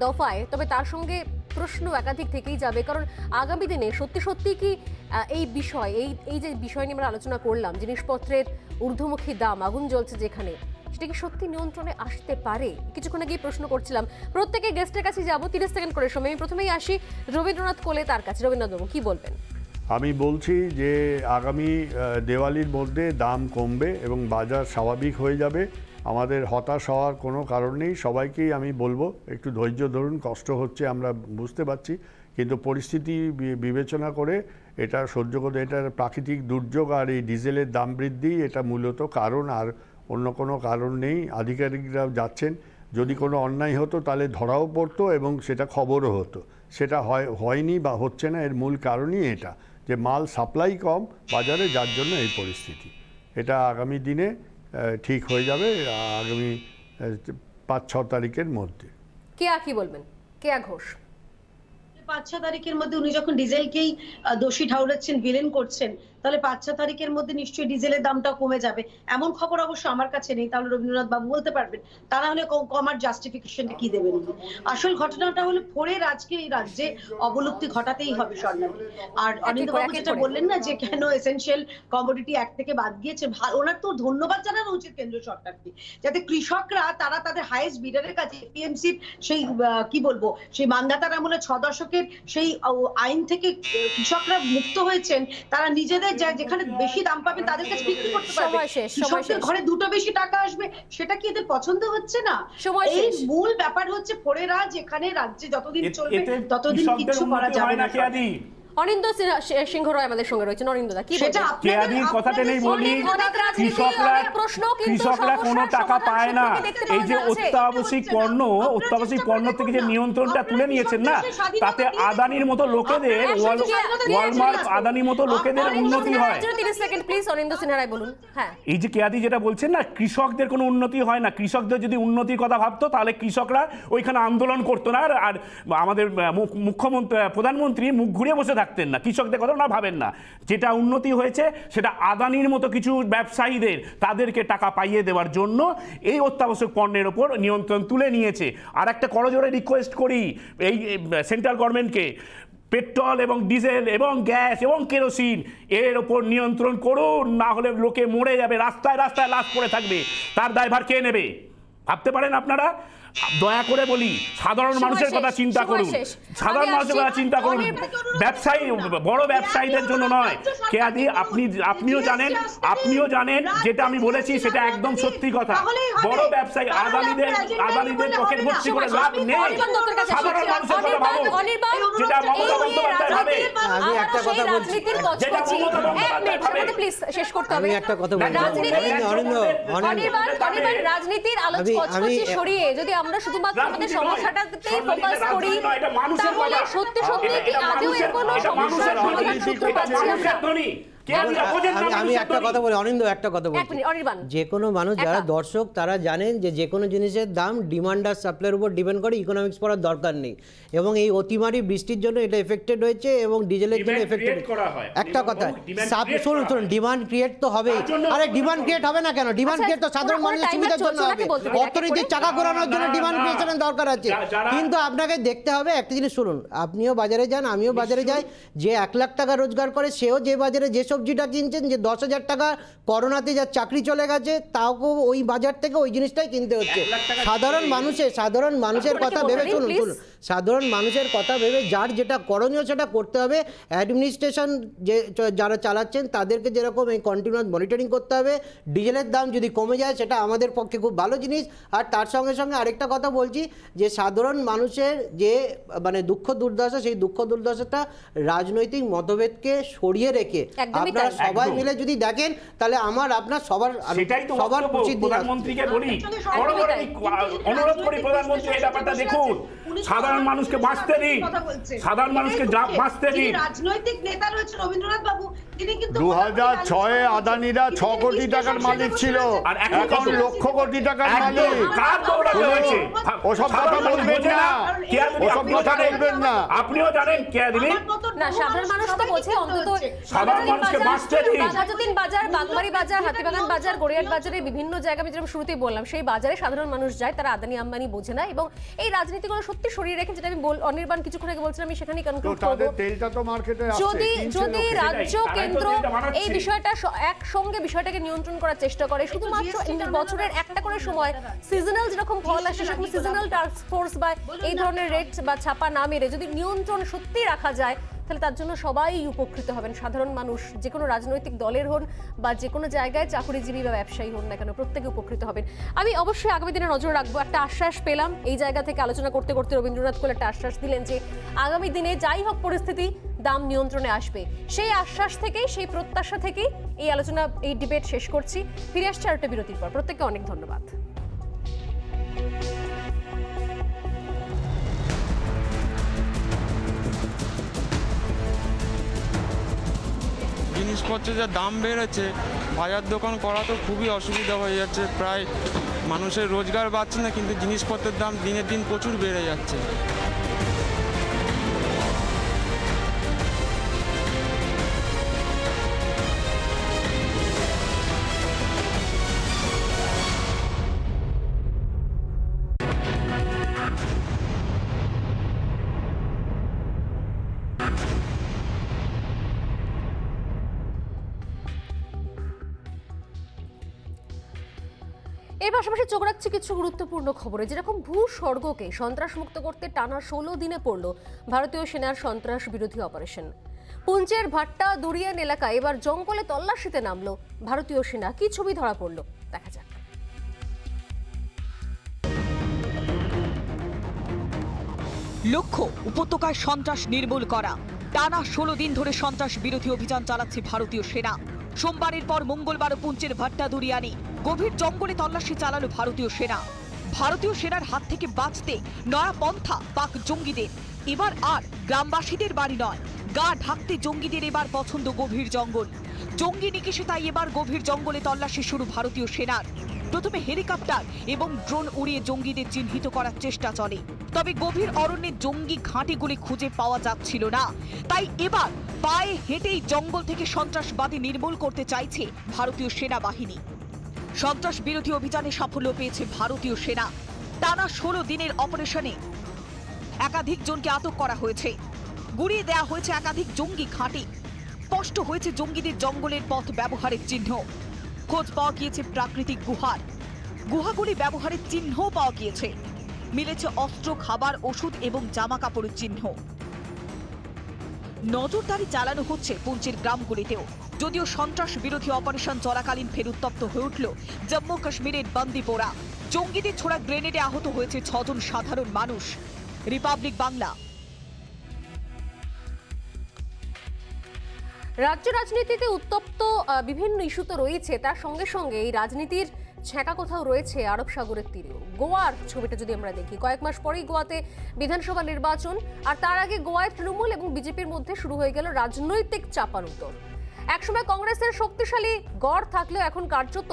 দফায়। তবে তার সঙ্গে প্রশ্ন একাধিক থেকেই যাবে, কারণ আগামী দিনে সত্যি সত্যি কি এই বিষয়, এই যে বিষয় নিয়ে আমরা আলোচনা করলাম, জিনিসপত্রের ঊর্ধ্বমুখী দাম, আগুন জ্বলছে যেখানে, সেটা কি সত্যি নিয়ন্ত্রণে আসতে পারে? কিছুক্ষণ আগেই প্রশ্ন করছিলাম। প্রত্যেকে গেস্টের কাছে যাবো, 30 সেকেন্ড করে সময়। আমি প্রথমেই আসি রবীন্দ্রনাথ কোলে, তার কাছে। রবীন্দ্রনাথবাবু কি বলবেন? আমি বলছি যে আগামী দেওয়ালির মধ্যে দাম কমবে এবং বাজার স্বাভাবিক হয়ে যাবে। আমাদের হতাশ হওয়ার কোনো কারণ নেই। সবাইকেই আমি বলবো একটু ধৈর্য ধরুন, কষ্ট হচ্ছে আমরা বুঝতে পারছি, কিন্তু পরিস্থিতি বিবেচনা করে এটা সহ্য করতে, এটার প্রাকৃতিক দুর্যোগ আর এই ডিজেলের দাম বৃদ্ধি এটা মূলত কারণ, আর অন্য কোনো কারণ নেই। আধিকারিকরা যাচ্ছেন, যদি কোনো অন্যায় হতো তাহলে ধরাও পড়তো এবং সেটা খবরও হতো। সেটা হয়নি বা হচ্ছে না, এর মূল কারণই এটা যে মাল সাপ্লাই কম বাজারে, যার জন্য এই পরিস্থিতি। এটা আগামী দিনে ঠিক হয়ে যাবে, আগামী 5-6 তারিখের মধ্যে। কি বলবেন কেয়া ঘোষ? 5-6 তারিখের মধ্যে উনি যখন ডিজেলকেই দোষী ঠাউরাচ্ছেন, ভিলেন করছেন, তাহলে 5-6 তারিখের মধ্যে নিশ্চয়ই ডিজেলের দামটা কমে যাবে। এমন খবর অবশ্য আমার কাছে নেই, তাহলে রবীন্দ্রনাথ বাবু বলতে পারবেন। তা না হলে কমার জাস্টিফিকেশনটা কি দেবেন? আসল ঘটনাটা হলো ভোরের আজকে এই রাজ্যে অবলুপ্তি ঘটাতেই হবে স্বর্ণালী। আর অনিন্দ্য বাবু যেটা বললেন না যে কেন এসেনশিয়াল কমোডিটি অ্যাক্ট থেকে বাদ গিয়েছে, ওনার তো ধন্যবাদ জানানো উচিত কেন্দ্র সরকারকে, যাতে কৃষকরা তারা তাদের হাইয়েস্ট বিডারের কাছে এপিএমসির সেই কি বলবো সেই মান্ধাতার আমলে 6 দশকের সেই আইন থেকে কৃষকরা মুক্ত হয়েছেন, তারা নিজেদের যেখানে বেশি দাম পাবেন তাদের কাছে বিক্রি করতে পারবে। কৃষকদের ঘরে দুটো বেশি টাকা আসবে, সেটা কি এদের পছন্দ হচ্ছে না? এই মূল ব্যাপার হচ্ছে ভোরেরা যেখানে রাজ্যে যতদিন চলবে ততদিন কিছু করা যাবে না। অনিন্দ সিংহ রয় আমাদের সঙ্গে রয়েছেন। অনিন্দদা কি সেটা বলবেন? কেয়াদির কথাটা নেই বলি, কৃষকরা কোনো টাকা পায় না। এই যে অত্যাবশ্যক পণ্য থেকে যে নিয়ন্ত্রণটা তুলে নিয়েছেন না, তাতে আদানির মতো লোকেদের, ওয়ালমার্ট আদানির মতো লোকেদের উন্নতি হয়। 30 সেকেন্ড প্লিজ, অনিন্দ সিংহ রায় বলুন। হ্যাঁ, এই যে কেয়াদি যেটা বলছেন না, কৃষকদের কোনো উন্নতি হয় না। কৃষকদের যদি উন্নতির কথা ভাবতো তাহলে কৃষকরা ওইখানে আন্দোলন করতো না, আর আমাদের মুখ্যমন্ত্রী প্রধানমন্ত্রী মুখ ঘুরিয়ে বসে থাকতেন না। কৃষকদের কথা না ভাবেন না। যেটা উন্নতি হয়েছে সেটা আদানির মতো কিছু ব্যবসায়ীদের, তাদেরকে টাকা পাইয়ে দেওয়ার জন্য এই অত্যাবশ্যক পণ্যের ওপর নিয়ন্ত্রণ তুলে নিয়েছে। আর একটা করজোড়ে রিকোয়েস্ট করি এই সেন্ট্রাল গভর্নমেন্টকে, পেট্রোল এবং ডিজেল এবং গ্যাস এবং কেরোসিন এর ওপর নিয়ন্ত্রণ করুন, না হলে লোকে মরে যাবে, রাস্তায় রাস্তায় লাশ পড়ে থাকবে। তার দায়ভার কে নেবে ভাবতে পারেন আপনারা? দয়া করে বলি, সাধারণ মানুষের কথা চিন্তা করুন, সাধারণ মানুষের কথা চিন্তা করুন, ব্যবসায়ী, বড় ব্যবসায়ীদের জন্য নয়। কেয়াদি আপনিও জানেন যেটা আমি বলেছি সেটা একদম সত্যি কথা। বড় ব্যবসায়ী আদানিদের পকেট ভর্তি করে লাভ নেই। সাধারণ মানুষের কথা ভাবুন, যেটা মমতা বন্দ্যোপাধ্যায় ভাবে। আমি একটা কথা বলছি, প্লিজ শেষ করতে হবে। আমি একটা কথা বলছি, রাজনীতির আলোচনা সরিয়ে যদি আমরা শুধুমাত্র আমাদের সমস্যাটাতেই ফোকাস করি, তাহলে সত্যি সত্যি কি আদৌ এর কোনো সমস্যার সমাধান সূত্র পাচ্ছি আমরা? আমি একটা কথা বলি, অনিন্দ একটা কথা বলছি, যে কোনো মানুষ যারা দর্শক তারা জানেন যে কোনো জিনিসের দাম ডিমান্ড আর সাপ্লাইয়ের উপর ডিপেন্ড করে, ইকোনমিক্স পড়ার দরকার নেই। এবং এই অতিমারি বৃষ্টির জন্য এটা এফেক্টেড হয়েছে এবং ডিজেলের জন্য এফেক্টেড। একটা কথা শুনুন, ডিমান্ড ক্রিয়েট তো হবেই। আরে ডিমান্ড ক্রিয়েট হবে না কেন? ডিমান্ড ক্রিয়েট তো সাধারণ মানুষের সুবিধার জন্য হবে, অর্থনীতির চাকা ঘোরানোর জন্য ডিমান্ড ক্রিয়েশনের দরকার আছে। কিন্তু আপনাকে দেখতে হবে একটা জিনিস, শুনুন, আপনিও বাজারে যান, আমিও বাজারে যাই, যে 1 লাখ টাকা রোজগার করে সেও যে বাজারে যে সবজিটা কিনছেন, যে 10,000 টাকা করোনাতে যার চাকরি চলে গেছে তাও ওই বাজার থেকে ওই জিনিসটাই কিনতে হচ্ছে। সাধারণ মানুষের কথা ভেবে, শুনুন, সাধারণ মানুষের কথা ভেবে যার যেটা করণীয় সেটা করতে হবে। অ্যাডমিনিস্ট্রেশন যে যারা চালাচ্ছেন তাদেরকে যেরকম এই কন্টিনিউয়াস মনিটরিং করতে হবে। ডিজেলের দাম যদি কমে যায় সেটা আমাদের পক্ষে খুব ভালো জিনিস। আর তার সঙ্গে সঙ্গে আরেকটা কথা বলছি, যে সাধারণ মানুষের যে মানে দুঃখ দুর্দশা, সেই দুঃখ দুর্দশাটা রাজনৈতিক মতভেদকে সরিয়ে রেখে আপনারা সবাই মিলে যদি দেখেন, তাহলে আপনার সবার উচিত। প্রধানমন্ত্রীকে বলি, অনুরোধ করি, প্রধানমন্ত্রী এই ব্যাপারটা দেখুন, সাধারণ মানুষকে বাঁচতে দিন, সাধারণ মানুষকে বাঁচতে দিন। রাজনৈতিক নেতা রয়েছে রবীন্দ্রনাথ বাবু, তিনি কিন্তু 2006-এ আদানিরা 6 কোটি টাকার মালিক ছিল, আর এখন লক্ষ কোটি টাকার মালিক। ওসব কথা বলবেন না, ওসব কথা বলবেন না। আপনিও জানেন কেয়াদি না, সাধারণ মানুষ তো বোঝে, অন্তত সাধারণ মানুষকে বাঁচতে দিন। বাঘাযতীন বাজার, বাগমারি বাজার, হাতিবাগান বাজার, গড়িয়াট বাজারে বিভিন্ন জায়গা, যেরকম শুরুতেই বললাম, সেই বাজারে সাধারণ মানুষ যায়, তারা আদানি আম্বানি বোঝে না। এবং এই রাজনীতিগুলো সত্যি সরিয়ে রেখে, যেটা আমি অনির্বাণ কিছুক্ষণ আগে বলছিলাম, আমি সেখানেই কনক্লুড করব। যদি রাজ্য কেন্দ্র এই বিষয়টা একসঙ্গে বিষয়টাকে নিয়ন্ত্রণ করার চেষ্টা করে, শুধুমাত্র বছরের একটা করে সময় সিজনাল যেরকম ফল আসে, সেরকম সিজনাল টাস্ক ফোর্স বা এই ধরনের রেট বা ছাপা না মেরে যদি নিয়ন্ত্রণ সত্যি রাখা যায়, তাহলে তার জন্য সবাই উপকৃত হবেন। সাধারণ মানুষ, যে কোনো রাজনৈতিক দলের হন বা যে কোনো জায়গায় চাকরিজীবী বা ব্যবসায়ী হন না কেন, প্রত্যেকে উপকৃত হবেন। আমি অবশ্যই আগামী দিনে নজর রাখবো। একটা আশ্বাস পেলাম এই জায়গা থেকে আলোচনা করতে করতে, রবীন্দ্রনাথ কোল একটা আশ্বাস দিলেন যে আগামী দিনে যাই হোক পরিস্থিতি, দাম নিয়ন্ত্রণে আসবে। সেই আশ্বাস থেকেই, সেই প্রত্যাশা থেকেই এই আলোচনা, এই ডিবেট শেষ করছি। ফিরে আসছে আরেকটা বিরতির পর। প্রত্যেককে অনেক ধন্যবাদ। জিনিসপত্রের যা দাম বেড়েছে, বাজার দোকান করা তো খুবই অসুবিধা হয়ে যাচ্ছে। প্রায় মানুষের রোজগার বাড়ছে না, কিন্তু জিনিসপত্রের দাম দিনের দিন প্রচুর বেড়ে যাচ্ছে। এর পাশাপাশি চোখ রাখছি কিছু গুরুত্বপূর্ণ খবরে। যেরকম ভূস্বর্গকে সন্ত্রাসমুক্ত করতে টানা 16 দিনে পড়ল ভারতীয় সেনার সন্ত্রাস বিরোধী অপারেশন। পুঞ্চের ভাট্টা দুরিয়ান এলাকায় এবার জঙ্গলে তল্লাশিতে নামলো ভারতীয় সেনা। কি ছবি ধরা পড়ল দেখা যাক। লক্ষ্য উপত্যকায় সন্ত্রাস নির্মূল করা। টানা 16 দিন ধরে সন্ত্রাস বিরোধী অভিযান চালাচ্ছে ভারতীয় সেনা। সোমবারের পর মঙ্গলবারও পুঞ্চের ভাট্টাদুরিয়ানি গভীর জঙ্গলে তল্লাশি চালালো ভারতীয় সেনা। ভারতীয় সেনার হাত থেকে বাঁচতে নয়া পন্থা পাক জঙ্গিদের। এবার আর গ্রামবাসীদের বাড়ি নয়, গা ঢাকতে জঙ্গিদের এবার পছন্দ গভীর জঙ্গল। জঙ্গি নিকেশে তাই এবার গভীর জঙ্গলে তল্লাশি শুরু ভারতীয় সেনার। প্রথমে হেলিকপ্টার এবং ড্রোন উড়িয়ে জঙ্গিদের চিহ্নিত করার চেষ্টা চলে, তবে গভীর অরণ্যে জঙ্গি ঘাঁটিগুলি খুঁজে পাওয়া যাচ্ছিল না। তাই এবার পায়ে হেঁটেই জঙ্গল থেকে সন্ত্রাসবাদী নির্মূল করতে চাইছে ভারতীয় সেনাবাহিনী। সন্ত্রাস বিরোধী অভিযানে সাফল্য পেয়েছে ভারতীয় সেনা। টানা 16 দিনের অপারেশনে একাধিক জনকে আটক করা হয়েছে, গুড়িয়ে দেওয়া হয়েছে একাধিক জঙ্গি ঘাঁটি। স্পষ্ট হয়েছে জঙ্গিদের জঙ্গলের পথ ব্যবহারের চিহ্ন। খোঁজ পাওয়া গিয়েছে প্রাকৃতিক গুহাগুলি ব্যবহারের চিহ্নও পাওয়া গিয়েছে। মিলেছে অস্ত্র, খাবার, ওষুধ এবং জামা কাপড়ের চিহ্ন। নজরদারি চালানো হচ্ছে পুঞ্চের গ্রামগুলিতেও। যদিও সন্ত্রাস বিরোধী অপারেশন চলাকালীন ফের উত্তপ্ত হয়ে উঠল জম্মু কাশ্মীরের বান্দিপোরা। জঙ্গিদের ছোড়া গ্রেনেডে আহত হয়েছে 6 জন সাধারণ মানুষ। রিপাবলিক বাংলা। রাজ্য রাজনীতিতে উত্তপ্ত বিভিন্ন ইস্যু তো রয়েছে, তার সঙ্গে সঙ্গে এই রাজনীতির ছ্যাঁকা কোথাও রয়েছে আরব সাগরের তীরেও। গোয়ার ছবিটা যদি আমরা দেখি, কয়েক মাস পরেই গোয়াতে বিধানসভা নির্বাচন, আর তার আগে গোয়ায় তৃণমূল এবং বিজেপির মধ্যে শুরু হয়ে গেল রাজনৈতিক চাপানুতর। একসময় কংগ্রেসের শক্তিশালী গড় থাকলেও এখন কার্যত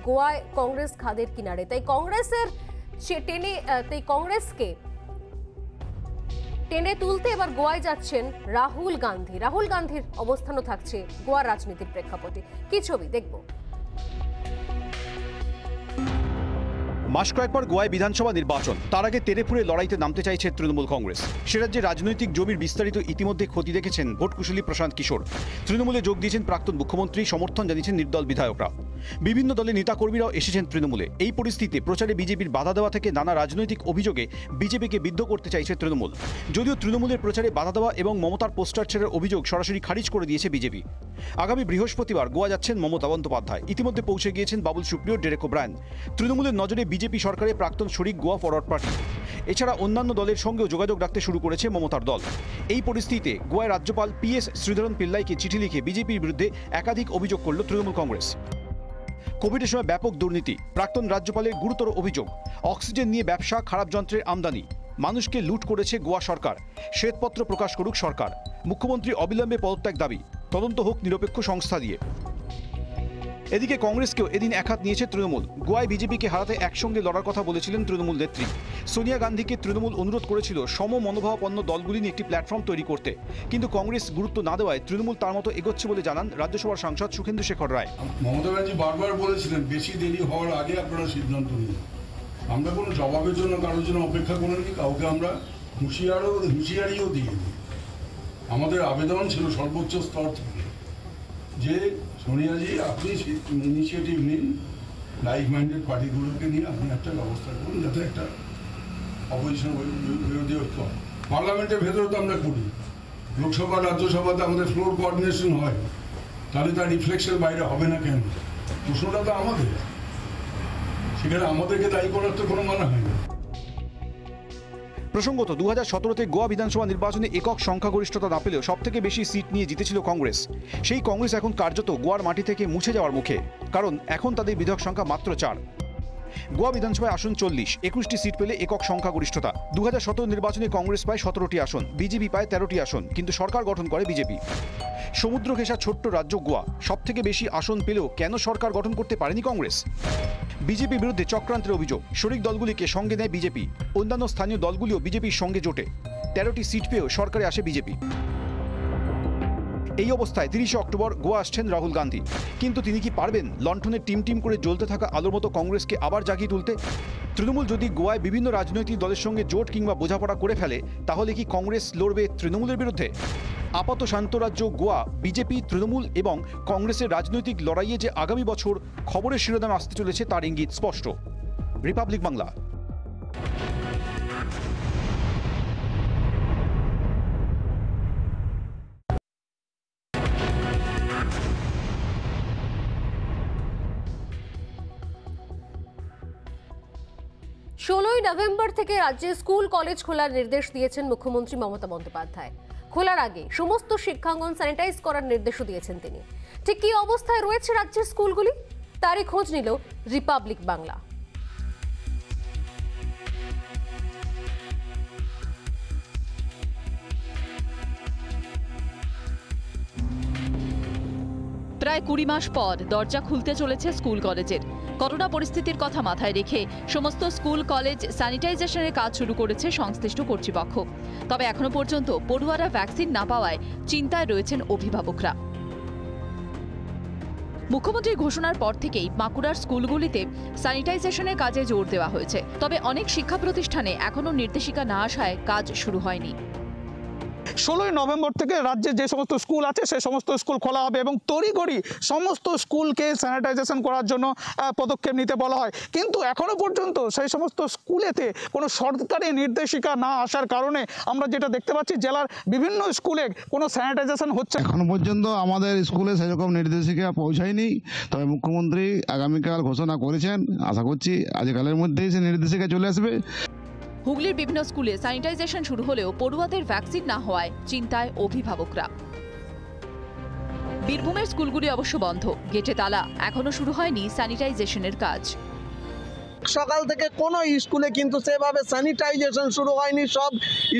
গোয়ায় কংগ্রেস খাদের কিনারে। তাই কংগ্রেসকে টেনে তুলতে এবার গোয়ায় যাচ্ছেন রাহুল গান্ধী। রাহুল গান্ধীর অবস্থানও থাকছে গোয়ার রাজনীতির প্রেক্ষাপটে। কি ছবি দেখব? মাস কয়েক পর গোয়ায় বিধানসভা নির্বাচন, তার আগে তেরেপুরে লড়াইতে নামতে চাইছে তৃণমূল কংগ্রেস। সে রাজ্যে রাজনৈতিক জমির বিস্তারিত ইতিমধ্যে ক্ষতি দেখেছেন ভোট কুশলী প্রশান্ত কিশোর। তৃণমূলে যোগ দিয়েছেন প্রাক্তন মুখ্যমন্ত্রী, সমর্থন জানিয়েছেন নির্দল বিধায়করা। বিভিন্ন দলের নেতাকর্মীরাও এসেছেন তৃণমূলে। এই পরিস্থিতিতে প্রচারে বিজেপির বাধা দেওয়া থেকে নানা রাজনৈতিক অভিযোগে বিজেপিকে বিদ্ধ করতে চাইছে তৃণমূল। যদিও তৃণমূলের প্রচারে বাধা দেওয়া এবং মমতার পোস্টার ছেড়ার অভিযোগ সরাসরি খারিজ করে দিয়েছে বিজেপি। আগামী বৃহস্পতিবার গোয়া যাচ্ছেন মমতা বন্দ্যোপাধ্যায়। ইতিমধ্যে পৌঁছে গিয়েছেন বাবুল সুপ্রিয়, ডেরেক ওব্রায়েন। তৃণমূলের নজরে বিজেপি সরকারের প্রাক্তন শরিক গোয়া ফরওয়ার্ড পার্টি। এছাড়া অন্যান্য দলের সঙ্গেও যোগাযোগ রাখতে শুরু করেছে মমতার দল। এই পরিস্থিতিতে গোয়ার রাজ্যপাল PS শ্রীধরন পিল্লাইকে চিঠি লিখে বিজেপির বিরুদ্ধে একাধিক অভিযোগ করল তৃণমূল কংগ্রেস। কোভিডের সময় ব্যাপক দুর্নীতি, প্রাক্তন রাজ্যপালের গুরুতর অভিযোগ। অক্সিজেন নিয়ে ব্যবসা, খারাপ যন্ত্রের আমদানি, মানুষকে লুট করেছে গোয়া সরকার। শ্বেতপত্র প্রকাশ করুক সরকার। মুখ্যমন্ত্রী অবিলম্বে পদত্যাগ দাবি, তদন্ত হোক নিরপেক্ষ সংস্থা দিয়ে। এদিকে কংগ্রেসকেও এদিন একহাত নিয়েছে তৃণমূল। গোয়ায় বিজেপিকে হারাতে একসঙ্গে লড়ার কথা বলেছিলেন তৃণমূল নেত্রী সোনিয়া গান্ধীকে। তৃণমূল অনুরোধ করেছিল সম মনোভাবাপন্ন দলগুলি নিয়ে একটি প্ল্যাটফর্ম তৈরি করতে, কিন্তু কংগ্রেস গুরুত্ব না দেওয়ায় তৃণমূল তার মতো এগোচ্ছে বলে জানান রাজ্যসভার সাংসদ সুখেন্দু শেখর রায়। মমতা ব্যানার্জি বারবার বলেছিলেন বেশি দেরি হওয়ার আগে আপনারা সিদ্ধান্ত নিন। আমরা কোনো জবাবের জন্য কারোর জন্য অপেক্ষা করিনি, কাউকে আমরা হুঁশিয়ারিও দিইনি। আমাদের আবেদন ছিল সর্বোচ্চ স্তর থেকে যে সোনিয়াজি আপনি ইনিশিয়েটিভ নিন, লাইক মাইন্ডেড পার্টিগুলোকে নিয়ে আপনি একটা ব্যবস্থা করুন যাতে একটা অপোজিশন বিরোধী ঐক্য হয়। পার্লামেন্টের ভেতরে তো আমরা করি, লোকসভা রাজ্যসভাতে আমাদের ফ্লোর কোঅর্ডিনেশন হয়, তাহলে তার রিফ্লেকশন বাইরে হবে না কেন? প্রশ্নটা তো আমাদের, সেখানে আমাদেরকে দায়ী করার তো কোনো মানে হয় না। প্রসঙ্গত 2017-তে গোয়া বিধানসভা নির্বাচনে একক সংখ্যাগরিষ্ঠতা না পেলেও সবথেকে বেশি সিট নিয়ে জিতেছিল কংগ্রেস। সেই কংগ্রেস এখন কার্যত গোয়ার মাটি থেকে মুছে যাওয়ার মুখে, কারণ এখন তাদের বিধায়ক সংখ্যা মাত্র 4। গোয়া বিধানসভায় আসন 40, 21টি সিট পেলে একক সংখ্যাগরিষ্ঠতা। 2017 নির্বাচনে কংগ্রেস পায় 17টি আসন, বিজেপি পায় 13টি আসন, কিন্তু সরকার গঠন করে বিজেপি। সমুদ্র ঘেঁষা ছোট্ট রাজ্য গোয়া, সবথেকে বেশি আসন পেলেও কেন সরকার গঠন করতে পারেনি কংগ্রেস? বিজেপির বিরুদ্ধে চক্রান্তের অভিযোগ, শরিক দলগুলিকে সঙ্গে নেয় বিজেপি। অন্যান্য স্থানীয় দলগুলিও বিজেপির সঙ্গে জোটে। 13টি সিট পেয়েও সরকারে আসে বিজেপি। এই অবস্থায় 30 অক্টোবর গোয়া আসছেন রাহুল গান্ধী। কিন্তু তিনি কি পারবেন লণ্ঠনের টিম করে জ্বলতে থাকা আলোর মতো কংগ্রেসকে আবার জাগিয়ে তুলতে? তৃণমূল যদি গোয়ায় বিভিন্ন রাজনৈতিক দলের সঙ্গে জোট কিংবা বোঝাপড়া করে ফেলে, তাহলে কি কংগ্রেস লড়বে তৃণমূলের বিরুদ্ধে? আপাত শান্ত রাজ্য গোয়া বিজেপি, তৃণমূল এবং কংগ্রেসের রাজনৈতিক লড়াইয়ে যে আগামী বছর খবরের শিরোনামে আসতে চলেছে তার ইঙ্গিত স্পষ্ট। রিপাবলিক বাংলা। 16ই নভেম্বর থেকে রাজ্যে স্কুল কলেজ খোলার নির্দেশ দিয়েছেন মুখ্যমন্ত্রী মমতা বন্দ্যোপাধ্যায়। খোলার আগে সমস্ত শিক্ষাঙ্গন স্যানিটাইজ করার নির্দেশও দিয়েছেন তিনি। ঠিক কী অবস্থায় রয়েছে রাজ্যের স্কুলগুলি, তারই খোঁজ নিল রিপাবলিক বাংলা। প্রায় 20 মাস পর দরজা খুলতে চলেছে স্কুল কলেজের। করোনা পরিস্থিতির কথা মাথায় রেখে সমস্ত স্কুল কলেজ স্যানিটাইজেশনের কাজ শুরু করেছে সংশ্লিষ্ট কর্তৃপক্ষ। তবে এখনো পর্যন্ত পড়ুয়ারা ভ্যাকসিন না পাওয়ায় চিন্তায় রয়েছেন অভিভাবকরা। মুখ্যমন্ত্রীর ঘোষণার পর থেকেই বাঁকুড়ার স্কুলগুলিতে স্যানিটাইজেশনের কাজে জোর দেওয়া হয়েছে। তবে অনেক শিক্ষা প্রতিষ্ঠানে এখনো নির্দেশিকা না আসায় কাজ শুরু হয়নি। 16ই নভেম্বর থেকে রাজ্যে যে সমস্ত স্কুল আছে সেই সমস্ত স্কুল খোলা হবে এবং তড়িঘড়ি সমস্ত স্কুলকে স্যানিটাইজেশন করার জন্য পদক্ষেপ নিতে বলা হয়। কিন্তু এখনো পর্যন্ত সেই সমস্ত স্কুলেতে কোনো সরকারি নির্দেশিকা না আসার কারণে আমরা যেটা দেখতে পাচ্ছি, জেলার বিভিন্ন স্কুলে কোনো স্যানিটাইজেশন হচ্ছে। এখনো পর্যন্ত আমাদের স্কুলে সেরকম নির্দেশিকা পৌঁছায়নি, তবে মুখ্যমন্ত্রী আগামীকাল ঘোষণা করেছেন। আশা করছি আজকালের মধ্যেই সে নির্দেশিকা চলে আসবে। হুগলির বিভিন্ন স্কুলে স্যানিটাইজেশন শুরু হলেও পড়ুয়াদের ভ্যাকসিন না হওয়ায় চিন্তায় অভিভাবকরা। বীরভূমের স্কুলগুলি অবশ্য বন্ধ, গেটে তালা, এখনো শুরু হয়নি স্যানিটাইজেশনের কাজ। সকাল থেকে কোনো স্কুলে কিন্তু সেভাবে স্যানিটাইজেশন শুরু হয়নি। সব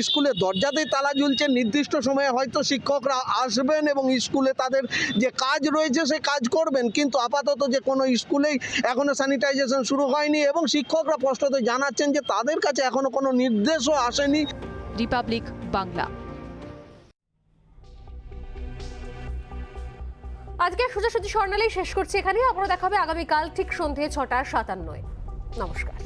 স্কুলের দরজাতেই তালা ঝুলছে। নির্দিষ্ট সময়ে হয়তো শিক্ষকরা আসবেন এবং স্কুলে তাদের যে কাজ রয়েছে সে কাজ করবেন, কিন্তু আপাতত যে কোনো স্কুলেই এখনো স্যানিটাইজেশন শুরু হয়নি এবং শিক্ষকরা স্পষ্টত জানাচ্ছেন যে তাদের কাছে এখনো কোনো নির্দেশও আসেনি। রিপাবলিক বাংলা। আজকে সোজাসুজি স্বর্ণালী শেষ করছি এখানে। আবারও দেখা হবে আগামীকাল ঠিক সন্ধ্যে 6টা 57। নমস্কার।